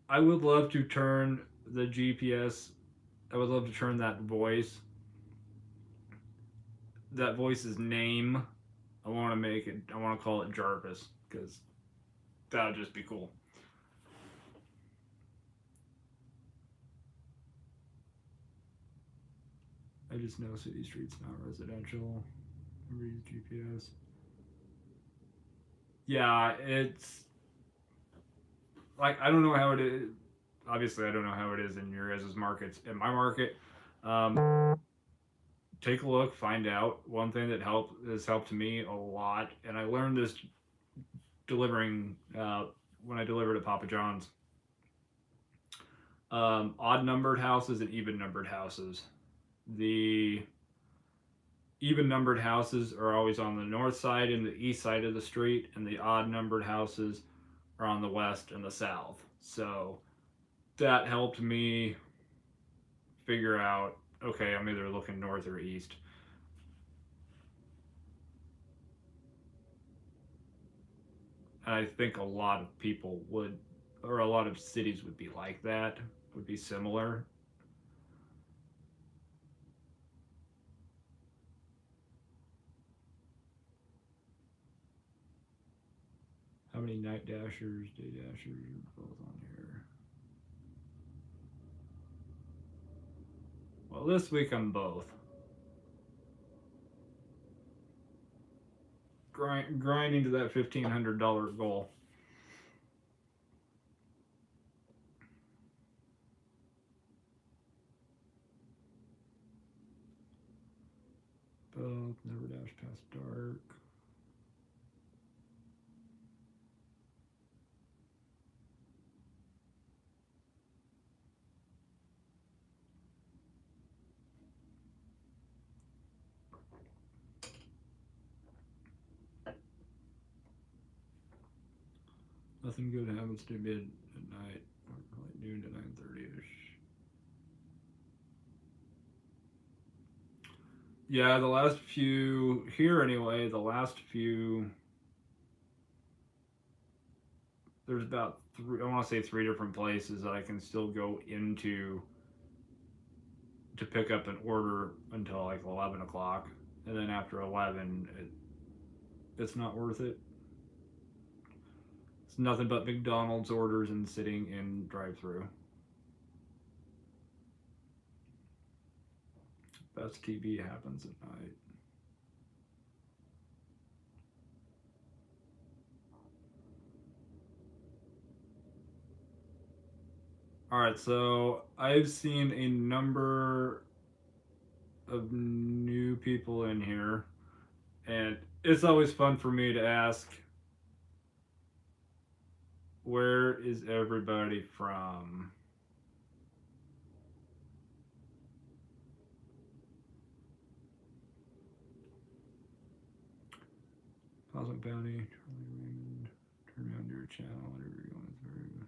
I would love to turn the GPS, I would love to turn that voice's name. I want to call it Jarvis, because that would just be cool. I just know city streets, not residential. Read GPS. Yeah, it's like, I don't know how it is. Obviously, I don't know how it is in your guys' markets. In my market, take a look, find out. One thing that has helped me a lot, and I learned this delivering when I delivered at Papa John's. Odd numbered houses and even numbered houses. The even numbered houses are always on the north side and the east side of the street, and the odd numbered houses are on the west and the south. So that helped me figure out, okay, I'm either looking north or east. And I think a lot of people would, or a lot of cities would be like that, would be similar. How many night dashers, day dashers are both on here? Well, this week I'm both. Grinding to that $1,500 goal. Both, never dash past dark. Nothing good happens to me at night, or like noon to 9:30ish. Yeah, the last few here anyway. The last few, there's about three. I want to say 3 different places that I can still go into to pick up an order until like 11 o'clock, and then after 11, it's not worth it. It's nothing but McDonald's orders and sitting in drive-through. Best TV happens at night. All right, so I've seen a number of new people in here, and it's always fun for me to ask, where is everybody from? Cosmic Bounty, Charlie Raymond, turn me on to your channel, whatever you're going through.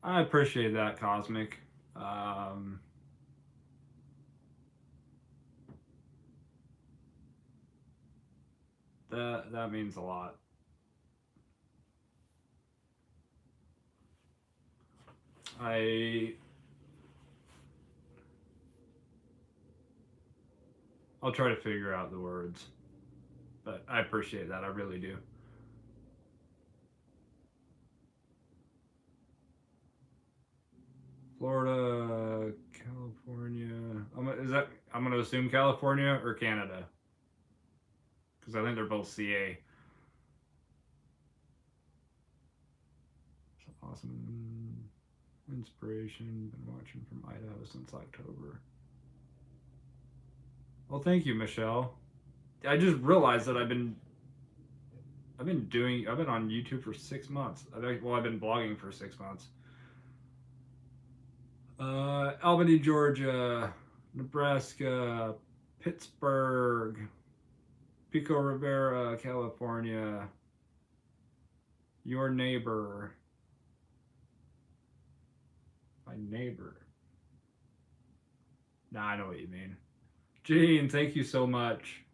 I appreciate that, Cosmic. That means a lot. I'll try to figure out the words, but I appreciate that. I really do. Florida, California. I'm gonna assume California or Canada, because I think they're both CA. Awesome inspiration. Been watching from Idaho since October. Well, thank you, Michelle. I just realized that I've been on YouTube for 6 months. I've been blogging for 6 months. Albany, Georgia, Nebraska, Pittsburgh, Pico Rivera, California, your neighbor, my neighbor. Nah, I know what you mean. Gene, thank you so much.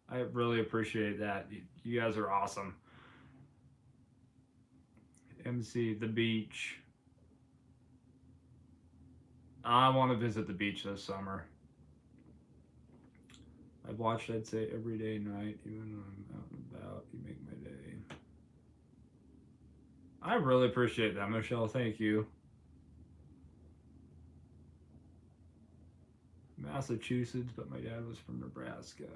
I really appreciate that. You guys are awesome. MC, the beach. I want to visit the beach this summer. I've watched, I'd say, every day, night, even when I'm out and about. You make my day. I really appreciate that, Michelle. Thank you. Massachusetts, but my dad was from Nebraska.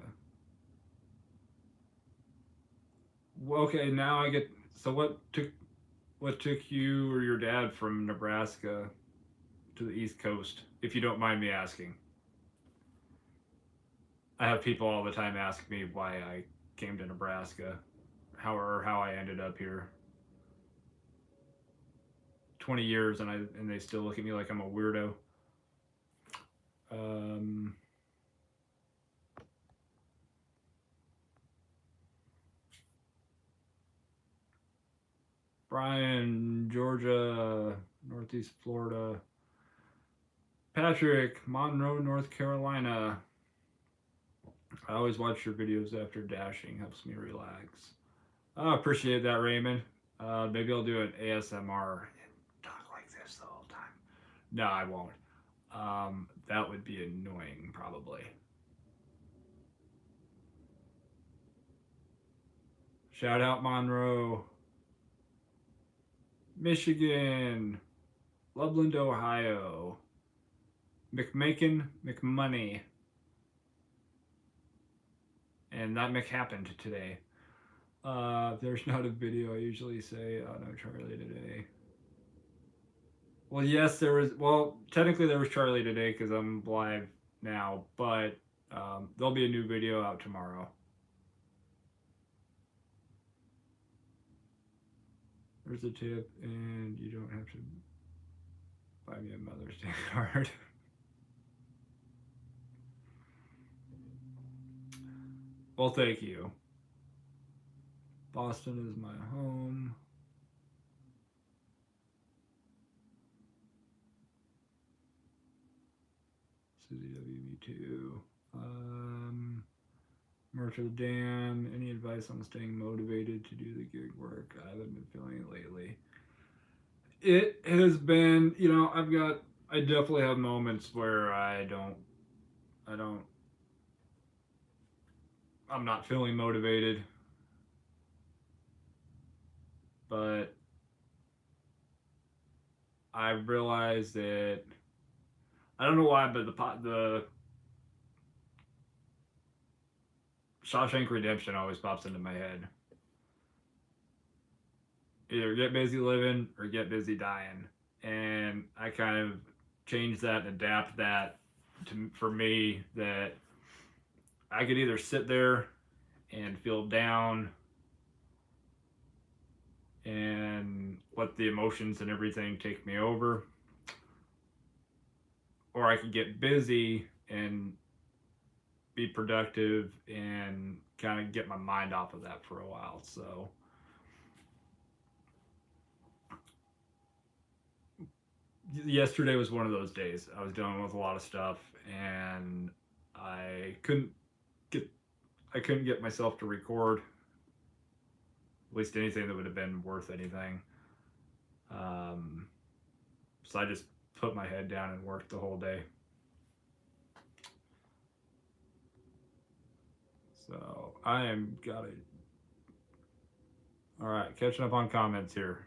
Okay, now I get. So what took you or your dad from Nebraska to the East Coast, if you don't mind me asking? I have people all the time ask me why I came to Nebraska, how I ended up here. 20 years and they still look at me like I'm a weirdo. Brian, Georgia, Northeast Florida. Patrick, Monroe, North Carolina. I always watch your videos after dashing, helps me relax. I appreciate that, Raymond. Maybe I'll do an ASMR and talk like this the whole time. No, I won't. That would be annoying, probably. Shout out Monroe, Michigan, Loveland, Ohio, McMakin, McMoney, and that happened today. If there's not a video, I usually say, oh no, Charlie today. Well, yes, there was. Well, technically there was Charlie today because I'm live now, but there'll be a new video out tomorrow. There's a tip, and you don't have to buy me a Mother's Day card. Well, thank you. Boston is my home. Susie WB too. Merch of the Dam. Any advice on staying motivated to do the gig work? I haven't been feeling it lately. It has been, I definitely have moments where I'm not feeling motivated, but I realize that I don't know why, but the Shawshank Redemption always pops into my head. either get busy living or get busy dying. And I kind of change that and adapt that for me, that I could either sit there and feel down and let the emotions and everything take me over, or I could get busy and be productive and kind of get my mind off of that for a while. So yesterday was one of those days. I was dealing with a lot of stuff and I couldn't get myself to record at least anything that would have been worth anything. So I just put my head down and worked the whole day. So I am got it. All right, catching up on comments here.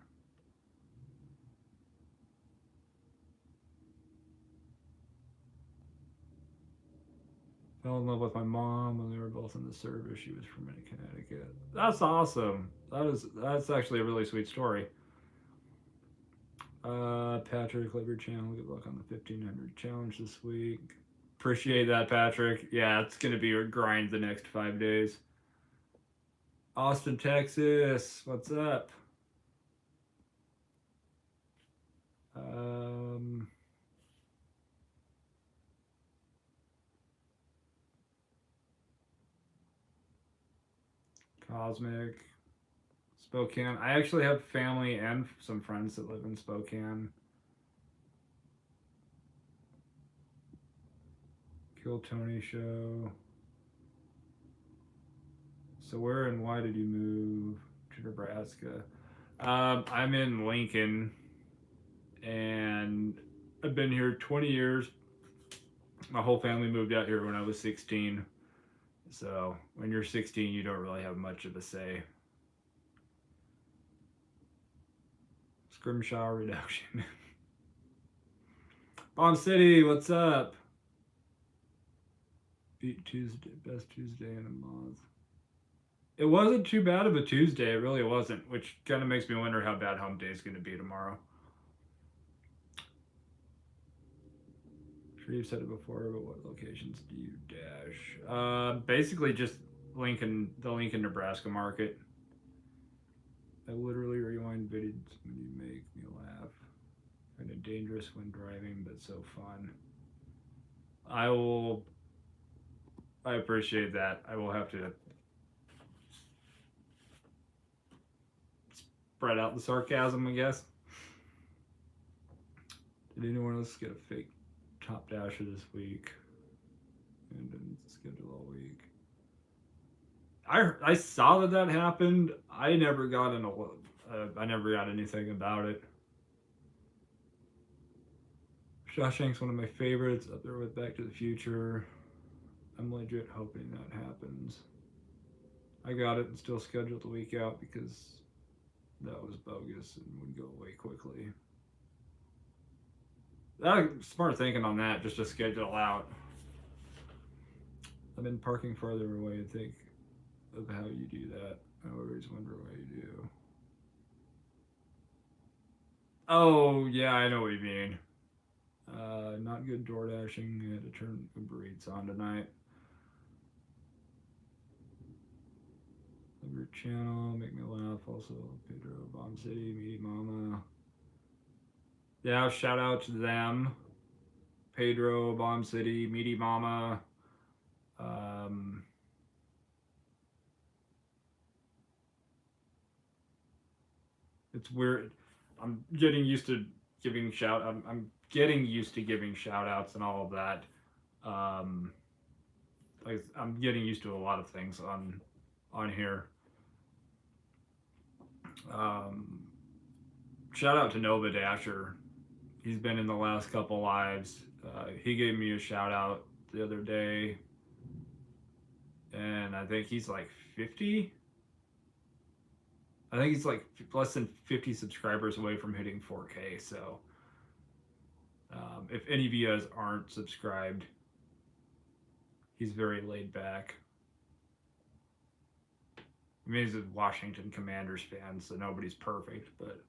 Fell in love with my mom when we were both in the service. She was from Connecticut. That's awesome. That's actually a really sweet story. Patrick, love your channel. Good luck on the 1500 challenge this week. Appreciate that, Patrick. Yeah, it's gonna be a grind the next 5 days. Austin, Texas. What's up? Cosmic. Spokane. I actually have family and some friends that live in Spokane. Kill Tony show. So where and why did you move to Nebraska? I'm in Lincoln, and I've been here 20 years. My whole family moved out here when I was 16. So when you're 16, you don't really have much of a say. Scrimshaw reduction. Bomb City, what's up? Beat Tuesday, best Tuesday in a month. It wasn't too bad of a Tuesday, it really wasn't, which kind of makes me wonder how bad hump day is going to be tomorrow. I'm sure you've said it before, but what locations do you dash? Basically just the Lincoln, Nebraska market. I literally rewind videos when you make me laugh. Kind of dangerous when driving, but so fun. I appreciate that. I will have to spread out the sarcasm, I guess. Did anyone else get a fake top dasher this week? And didn't schedule all week. I saw that happened. I never got anything about it. Shawshank's one of my favorites, up there with Back to the Future. I'm legit hoping that happens. I got it and still scheduled the week out because that was bogus and would go away quickly. Smart thinking on that, just to schedule out. I've been parking farther away to think of how you do that. I always wonder why you do. Oh, yeah, I know what you mean. Not good door dashing. I had to turn Uber Eats on tonight. Love your channel, make me laugh. Also, Pedro, Bomb City, Meaty Mama. Yeah, shout out to them. Pedro, Bomb City, Meaty Mama. It's weird. I'm getting used to giving I'm getting used to giving shout outs and all of that. Like I'm getting used to a lot of things on here. Shout out to Nova Dasher. He's been in the last couple lives. He gave me a shout out the other day, and I think he's like 50. I think he's like less than 50 subscribers away from hitting 4K. So if any of you guys aren't subscribed, he's very laid back. I mean, he's a Washington Commanders fan, so nobody's perfect, but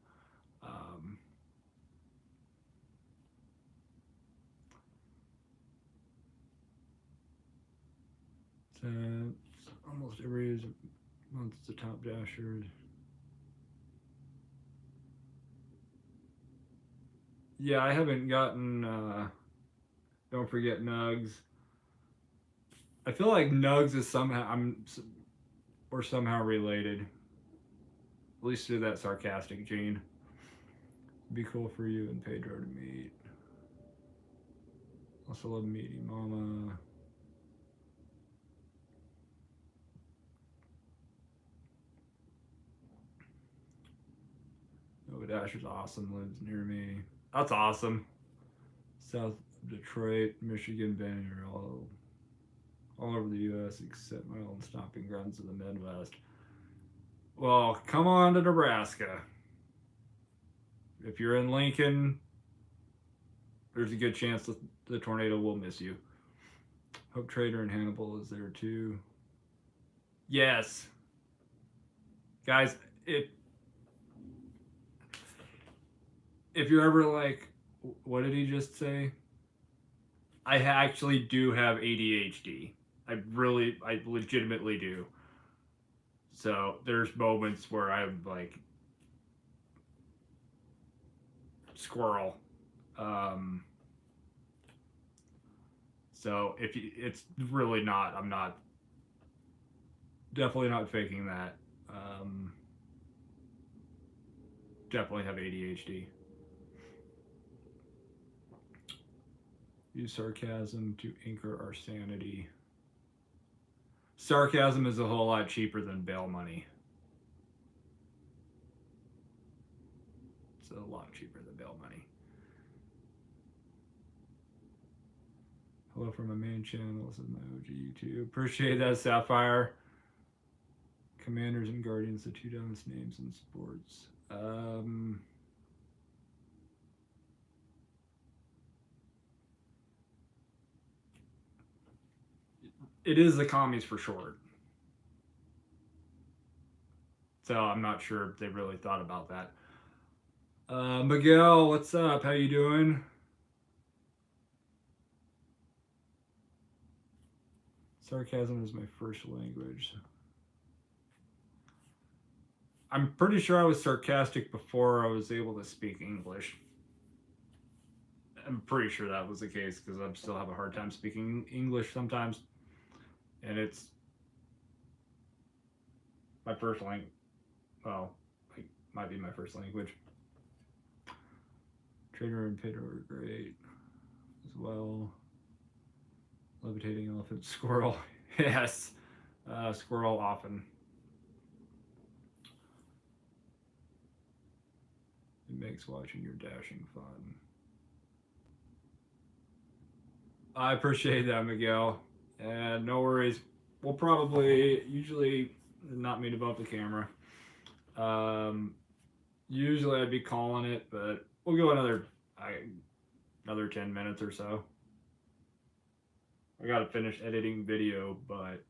so almost every month it's the top dasher. Yeah, I haven't gotten Don't Forget Nugs. I feel like Nugs is we're somehow related. At least through that sarcastic gene. Be cool for you and Pedro to meet. Also love meeting Mama. Oh, Dasher's awesome. Lives near me. That's awesome. South of Detroit, Michigan, Banner, all over the U.S. except my own stomping grounds of the Midwest. Well, come on to Nebraska. If you're in Lincoln, there's a good chance that the tornado will miss you. Hope Trader in Hannibal is there too. Yes. Guys, if you're ever like, what did he just say? I actually do have ADHD. I legitimately do. So there's moments where I'm like, squirrel. So it's really not. I'm not. Definitely not faking that. Definitely have ADHD. Use sarcasm to anchor our sanity. Sarcasm is a whole lot cheaper than bail money. It's a lot cheaper than bail money. Hello from my main channel. This is my OG YouTube. Appreciate that, Sapphire. Commanders and Guardians, the two dumbest names in sports. It is the commies for short. So I'm not sure if they really thought about that. Miguel, what's up? How you doing? Sarcasm is my first language. I'm pretty sure I was sarcastic before I was able to speak English. I'm pretty sure that was the case because I still have a hard time speaking English sometimes. And it's my first language. Well, it might be my first language. Trader and Pedro are great as well. Levitating elephant, squirrel. Yes, squirrel often. It makes watching your dashing fun. I appreciate that, Miguel. And no worries. We'll probably usually not mean to bump the camera. Usually I'd be calling it, but we'll go another 10 minutes or so. I gotta finish editing video, but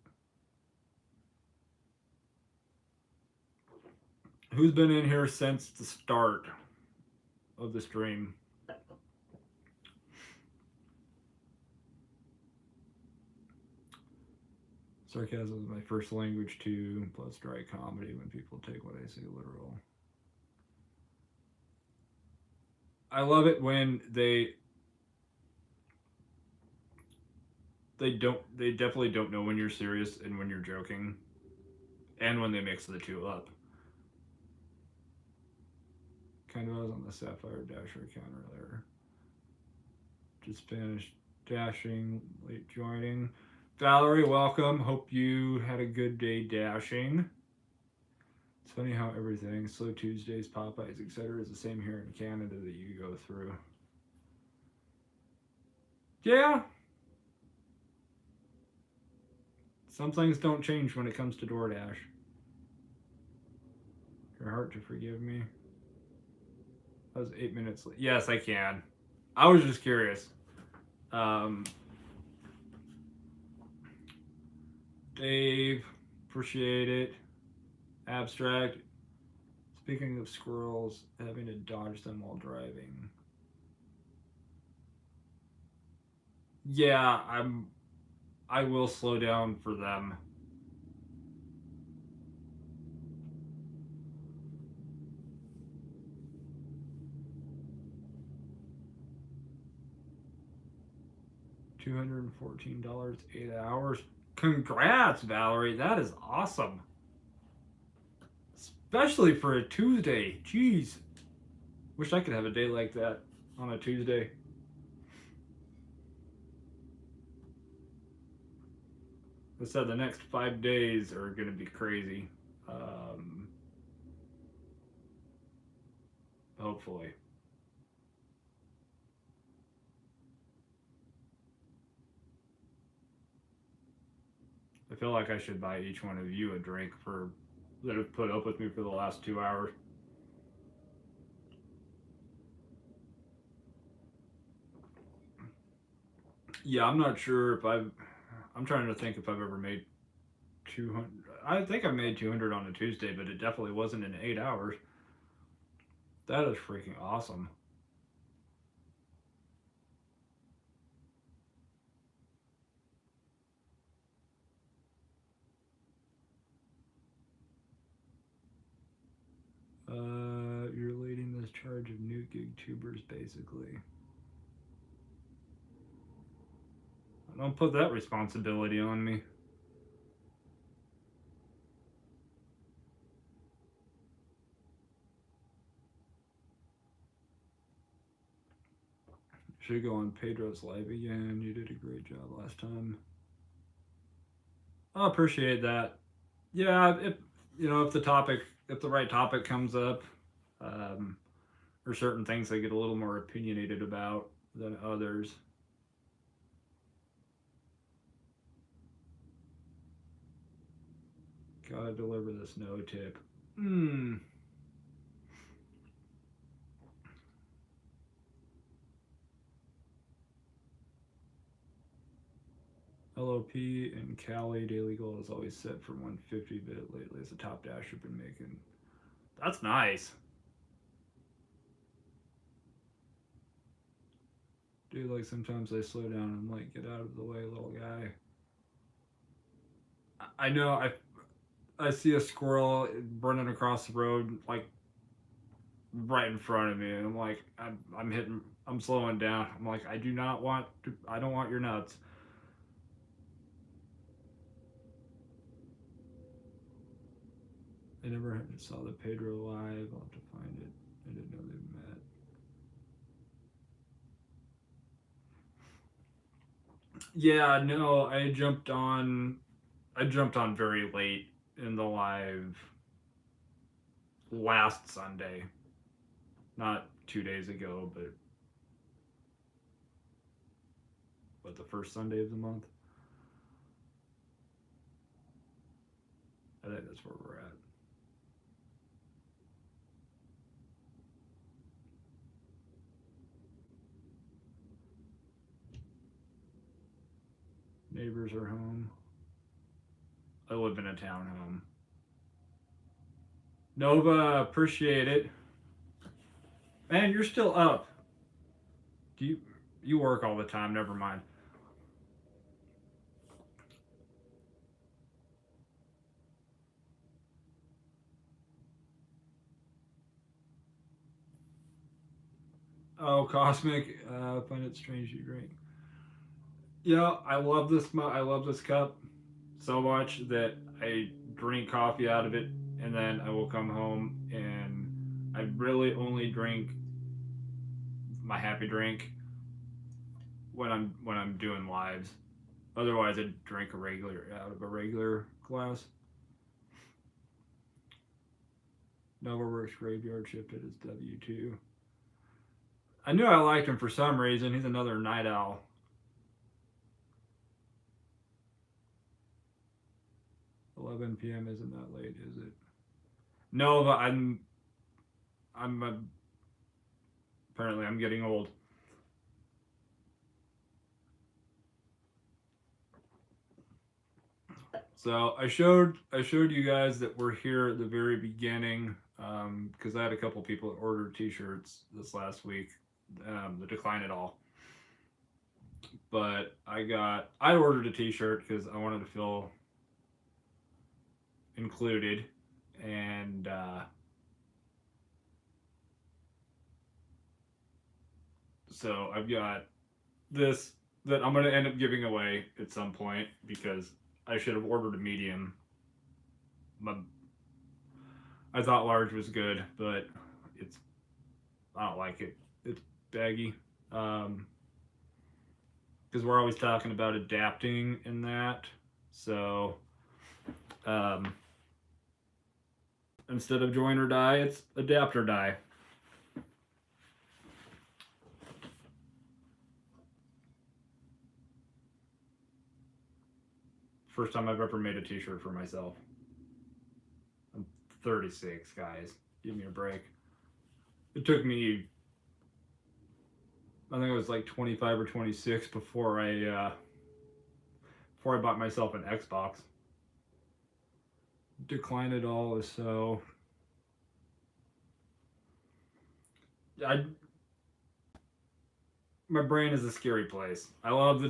who's been in here since the start of the stream? Sarcasm is my first language too, plus dry comedy when people take what I say literal. I love it when they definitely don't know when you're serious and when you're joking, and when they mix the two up. Kind of was on the Sapphire Dasher account earlier. Just finished dashing, late joining. Valerie, welcome. Hope you had a good day dashing. It's funny how everything, Slow Tuesdays, Popeyes, etc., is the same here in Canada that you go through. Yeah. Some things don't change when it comes to Doordash. Your heart to forgive me. That was 8 minutes late. Yes, I can. I was just curious. Dave, appreciate it. Abstract. Speaking of squirrels, having to dodge them while driving. Yeah, I will slow down for them. $214, 8 hours. Congrats, Valerie. That is awesome. Especially for a Tuesday. Jeez. Wish I could have a day like that on a Tuesday. I said the next 5 days are going to be crazy. Hopefully. I feel like I should buy each one of you a drink for that have put up with me for the last 2 hours. Yeah, I'm not sure if I'm trying to think if I've ever made 200. I think I made 200 on a Tuesday, but it definitely wasn't in 8 hours. That is freaking awesome. You're leading this charge of new gig tubers, basically. Don't put that responsibility on me. Should go on Pedro's live again. You did a great job last time. I appreciate that. Yeah, if if the right topic comes up, or certain things I get a little more opinionated about than others. Gotta deliver this no tip. LOP and Cali daily goal is always set for 150, but lately it's a top dasher been making. That's nice. Dude, like sometimes I slow down and I'm like, get out of the way, little guy. I know I see a squirrel running across the road like right in front of me, and I'm like, I'm slowing down. I'm like, I don't want your nuts. I never saw the Pedro live. I'll have to find it. I didn't know they met. Yeah, no, I jumped on very late in the live last Sunday. Not 2 days ago, but the first Sunday of the month. I think that's where we're at. Neighbors are home. I live in a townhome. Nova, appreciate it. Man, you're still up. Do you work all the time? Never mind. Oh, Cosmic, find it strange you drink. Yeah, I love this cup so much that I drink coffee out of it, and then I will come home and I really only drink my happy drink when I'm doing lives. Otherwise, I drink out of a regular glass. Nova works graveyard shift at his W2. I knew I liked him for some reason. He's another night owl. $11 p.m. isn't that late, is it? No, but apparently I'm getting old. So I showed you guys that we're here at the very beginning, because I had a couple people that ordered T-shirts this last week, the decline it all. But I ordered a T-shirt because I wanted to feel included, and so I've got this that I'm gonna end up giving away at some point because I should have ordered a medium. I thought large was good, but it's I don't like it. It's baggy. Because we're always talking about adapting in that. So instead of join or die, it's adapt or die. First time I've ever made a T-shirt for myself. I'm 36, guys. Give me a break. It took me, I think it was like 25 or 26 before I bought myself an Xbox. Decline it all is so. My brain is a scary place. I love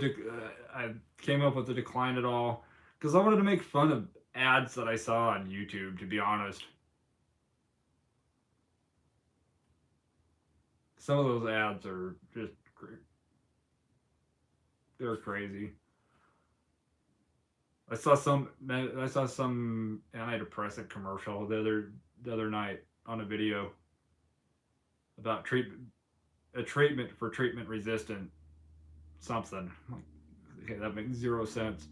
I came up with the decline it all because I wanted to make fun of ads that I saw on YouTube, to be honest. Some of those ads are just they're crazy. I saw some antidepressant commercial the other night on a video about a treatment for treatment resistant something. Like, okay, that makes zero sense.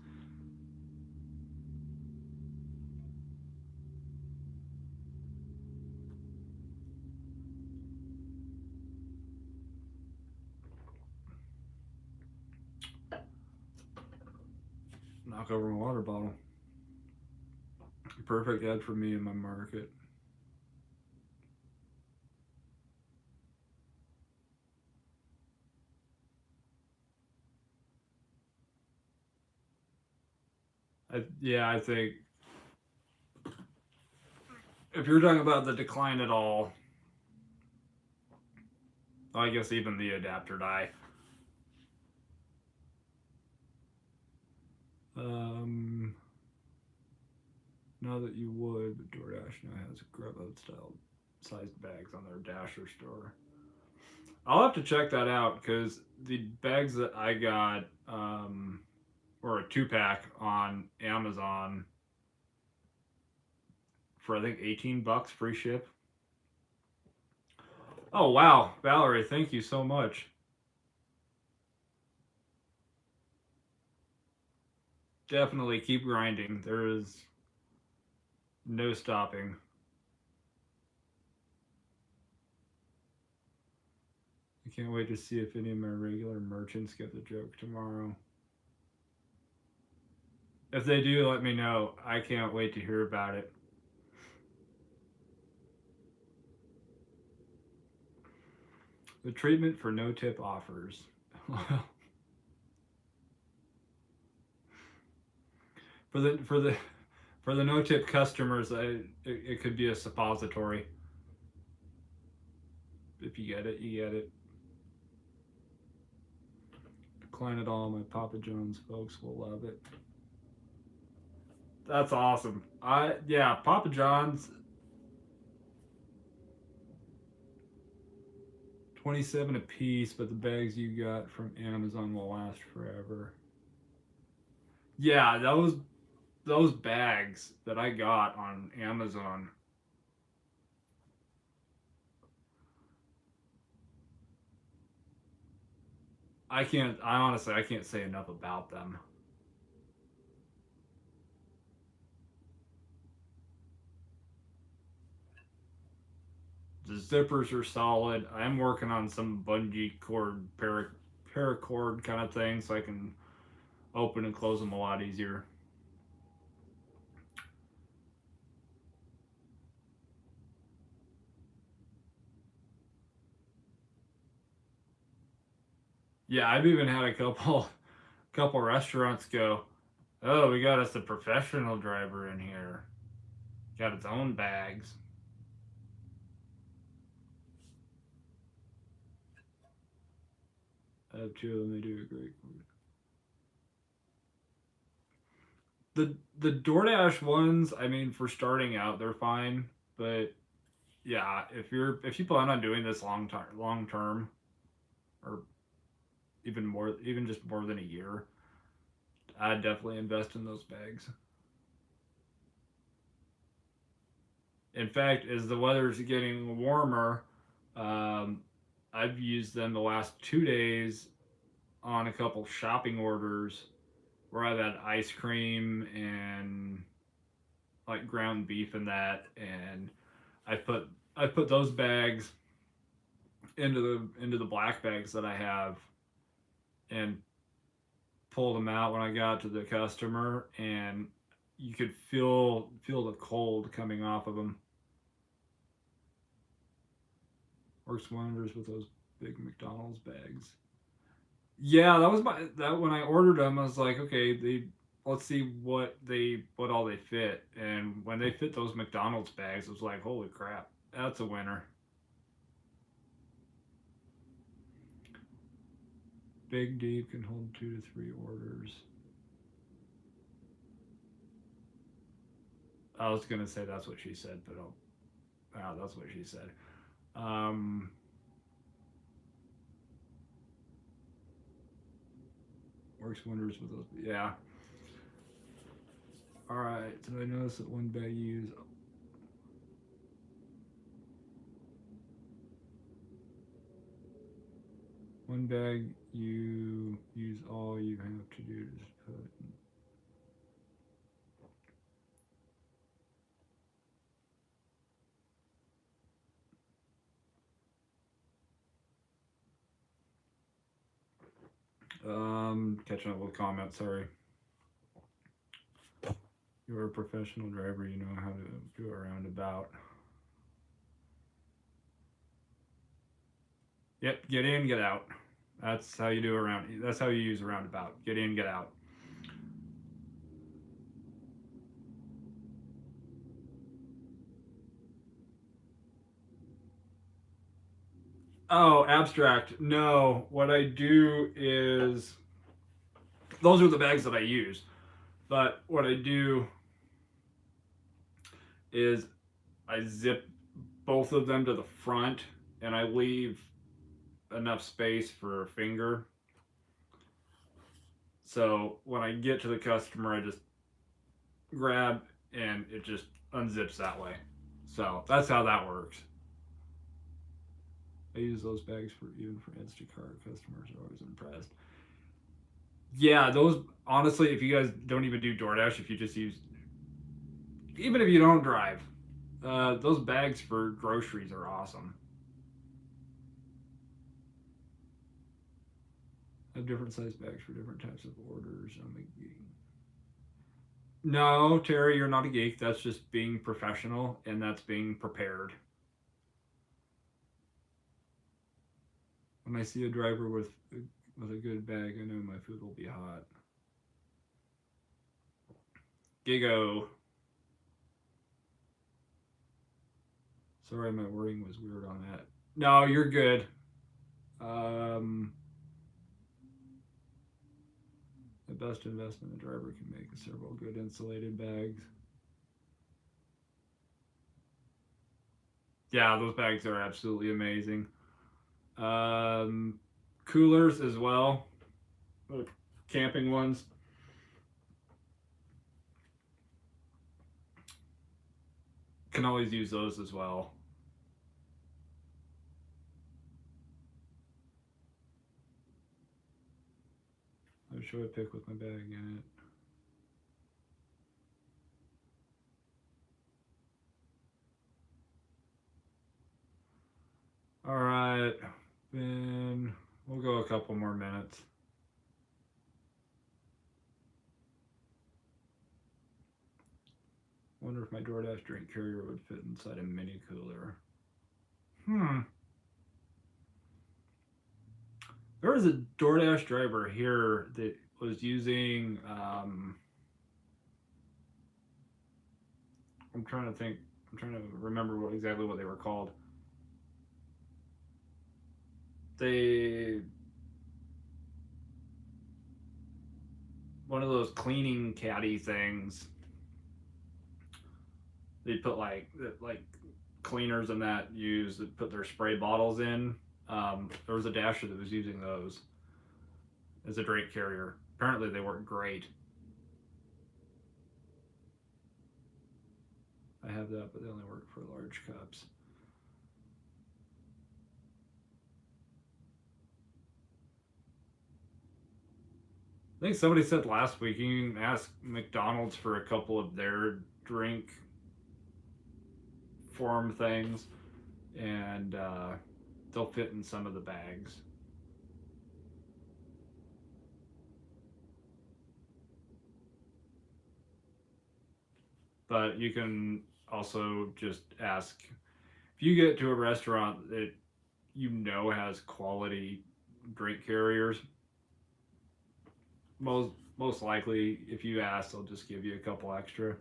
Knock over my water bottle. Perfect ad for me in my market. I think if you're talking about the decline at all, I guess even the adapter die. Now that you would, but Doordash now has grab-out style sized bags on their Dasher store. I'll have to check that out because the bags that I got were a 2-pack on Amazon for I think $18 free ship. Oh wow, Valerie, thank you so much. Definitely keep grinding. There is no stopping. I can't wait to see if any of my regular merchants get the joke tomorrow. If they do, let me know. I can't wait to hear about it. The treatment for no tip offers. for the no tip customers, it could be a suppository. If you get it, you get it. Decline it all. My Papa John's folks will love it. That's awesome. Papa John's. 27 a piece, but the bags you got from Amazon will last forever. Yeah, those bags that I got on Amazon. I honestly I can't say enough about them. The zippers are solid. I'm working on some bungee cord, paracord kind of thing so I can open and close them a lot easier. Yeah, I've even had a couple restaurants go, Oh, we got us a professional driver in here. Got its own bags. I have two of them. They do a great work. The Doordash ones, I mean, for starting out, they're fine. But yeah, if you plan on doing this long term, or even more, even just more than a year, I'd definitely invest in those bags. In fact, as the weather's getting warmer, um, I've used them the last 2 days on a couple shopping orders where I've had ice cream and like ground beef and that, and I put I put those bags into the black bags that I have and pulled them out when I got to the customer, and you could feel the cold coming off of them. Works wonders with those big McDonald's bags. Yeah, that was that when I ordered them. I was like, okay, let's see what all they fit. And when they fit those McDonald's bags, it was like, holy crap, that's a winner. Big deep can hold 2 to 3 orders. I was gonna say that's what she said, but that's what she said. Um, Works wonders with those. Yeah. All right. So I noticed that one bag you use. One bag you use all you have to do is put. Catching up with comments. Sorry. You're a professional driver. You know how to do a roundabout. Yep. Get in, get out. That's how you do a round. That's how you use a roundabout. Get in, get out. Oh, abstract. No, what I do is those are the bags that I use. But what I do is I zip both of them to the front and I leave enough space for a finger. So when I get to the customer, I just grab and it just unzips that way. So that's how that works. I use those bags for even for Instacart. Customers are always impressed. Yeah, those honestly, if you guys don't even do DoorDash, if you just use, even if you don't drive, those bags for groceries are awesome. I have different size bags for different types of orders. I'm a geek. No, Terry, you're not a geek. That's just being professional and that's being prepared. When I see a driver with a good bag, I know my food will be hot. Gigo. Sorry, my wording was weird on that. No, you're good. Um, the best investment a driver can make is several good insulated bags. Yeah, those bags are absolutely amazing. Um, Coolers as well, camping ones. Can always use those as well. What should I pick with my bag in it? All right, then we'll go a couple more minutes. Wonder if my DoorDash drink carrier would fit inside a mini cooler. There was a DoorDash driver here that was using I'm trying to think. I'm trying to remember exactly what they were called. They one of those cleaning caddy things. They put like cleaners in that use that put their spray bottles in. There was a dasher that was using those as a drink carrier. Apparently, they weren't great. I have that, but they only work for large cups. I think somebody said last week you can ask McDonald's for a couple of their drink form things, and they'll fit in some of the bags. But you can also just ask if you get to a restaurant that you know has quality drink carriers. Most likely, if you ask, they'll just give you a couple extra.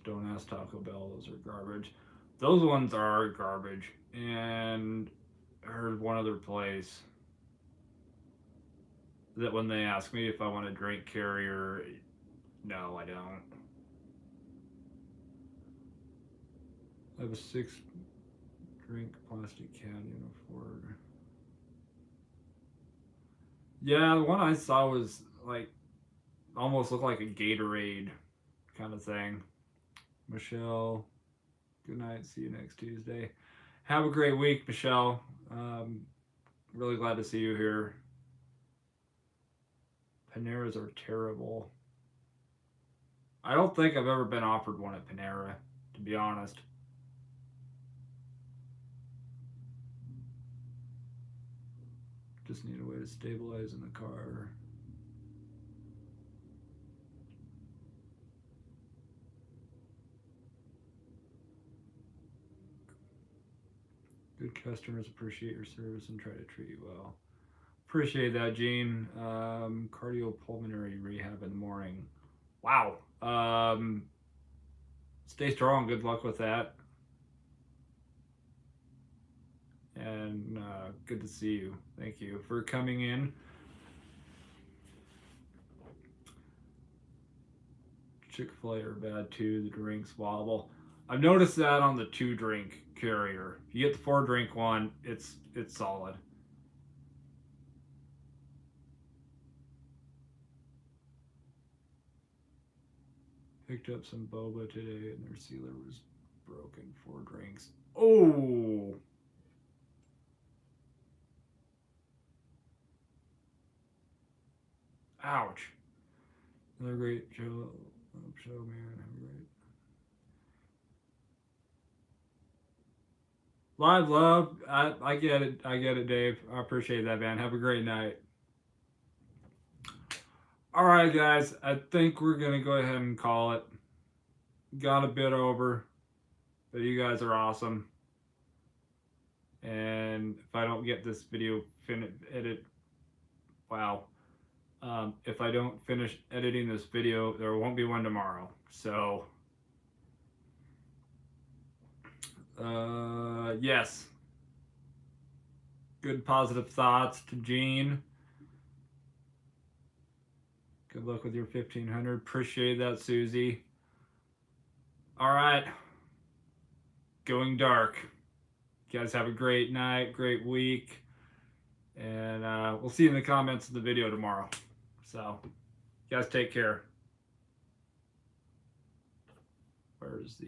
Don't ask Taco Bell; those are garbage. Those ones are garbage. And I heard one other place that when they ask me if I want a drink carrier, no, I don't. I have a 6-drink plastic can in a Ford. Yeah, the one I saw was like almost looked like a Gatorade kind of thing. Michelle, good night. See you next Tuesday. Have a great week, Michelle. Really glad to see you here. Paneras are terrible. I don't think I've ever been offered one at Panera, to be honest. Just need a way to stabilize in the car. Good customers appreciate your service and try to treat you well. Appreciate that, Gene. Cardiopulmonary rehab in the morning. Wow. Stay strong. Good luck with that. And good to see you. Thank you for coming in. Chick-fil-A are bad too. The drinks wobble. I've noticed that on the 2-drink carrier. If you get the 4-drink one, it's solid. Picked up some boba today and their sealer was broken. 4 drinks. Oh! Ouch. Another great show, man. Have a great. Live love. I get it. I get it, Dave. I appreciate that, man. Have a great night. All right, guys. I think we're going to go ahead and call it. Got a bit over, but you guys are awesome. And if I don't get this video edit, wow. If I don't finish editing this video, there won't be one tomorrow. So, yes. Good positive thoughts to Gene. Good luck with your 1500. Appreciate that, Susie. All right. Going dark. You guys have a great night, great week. And we'll see you in the comments of the video tomorrow. So, you guys take care. Where's the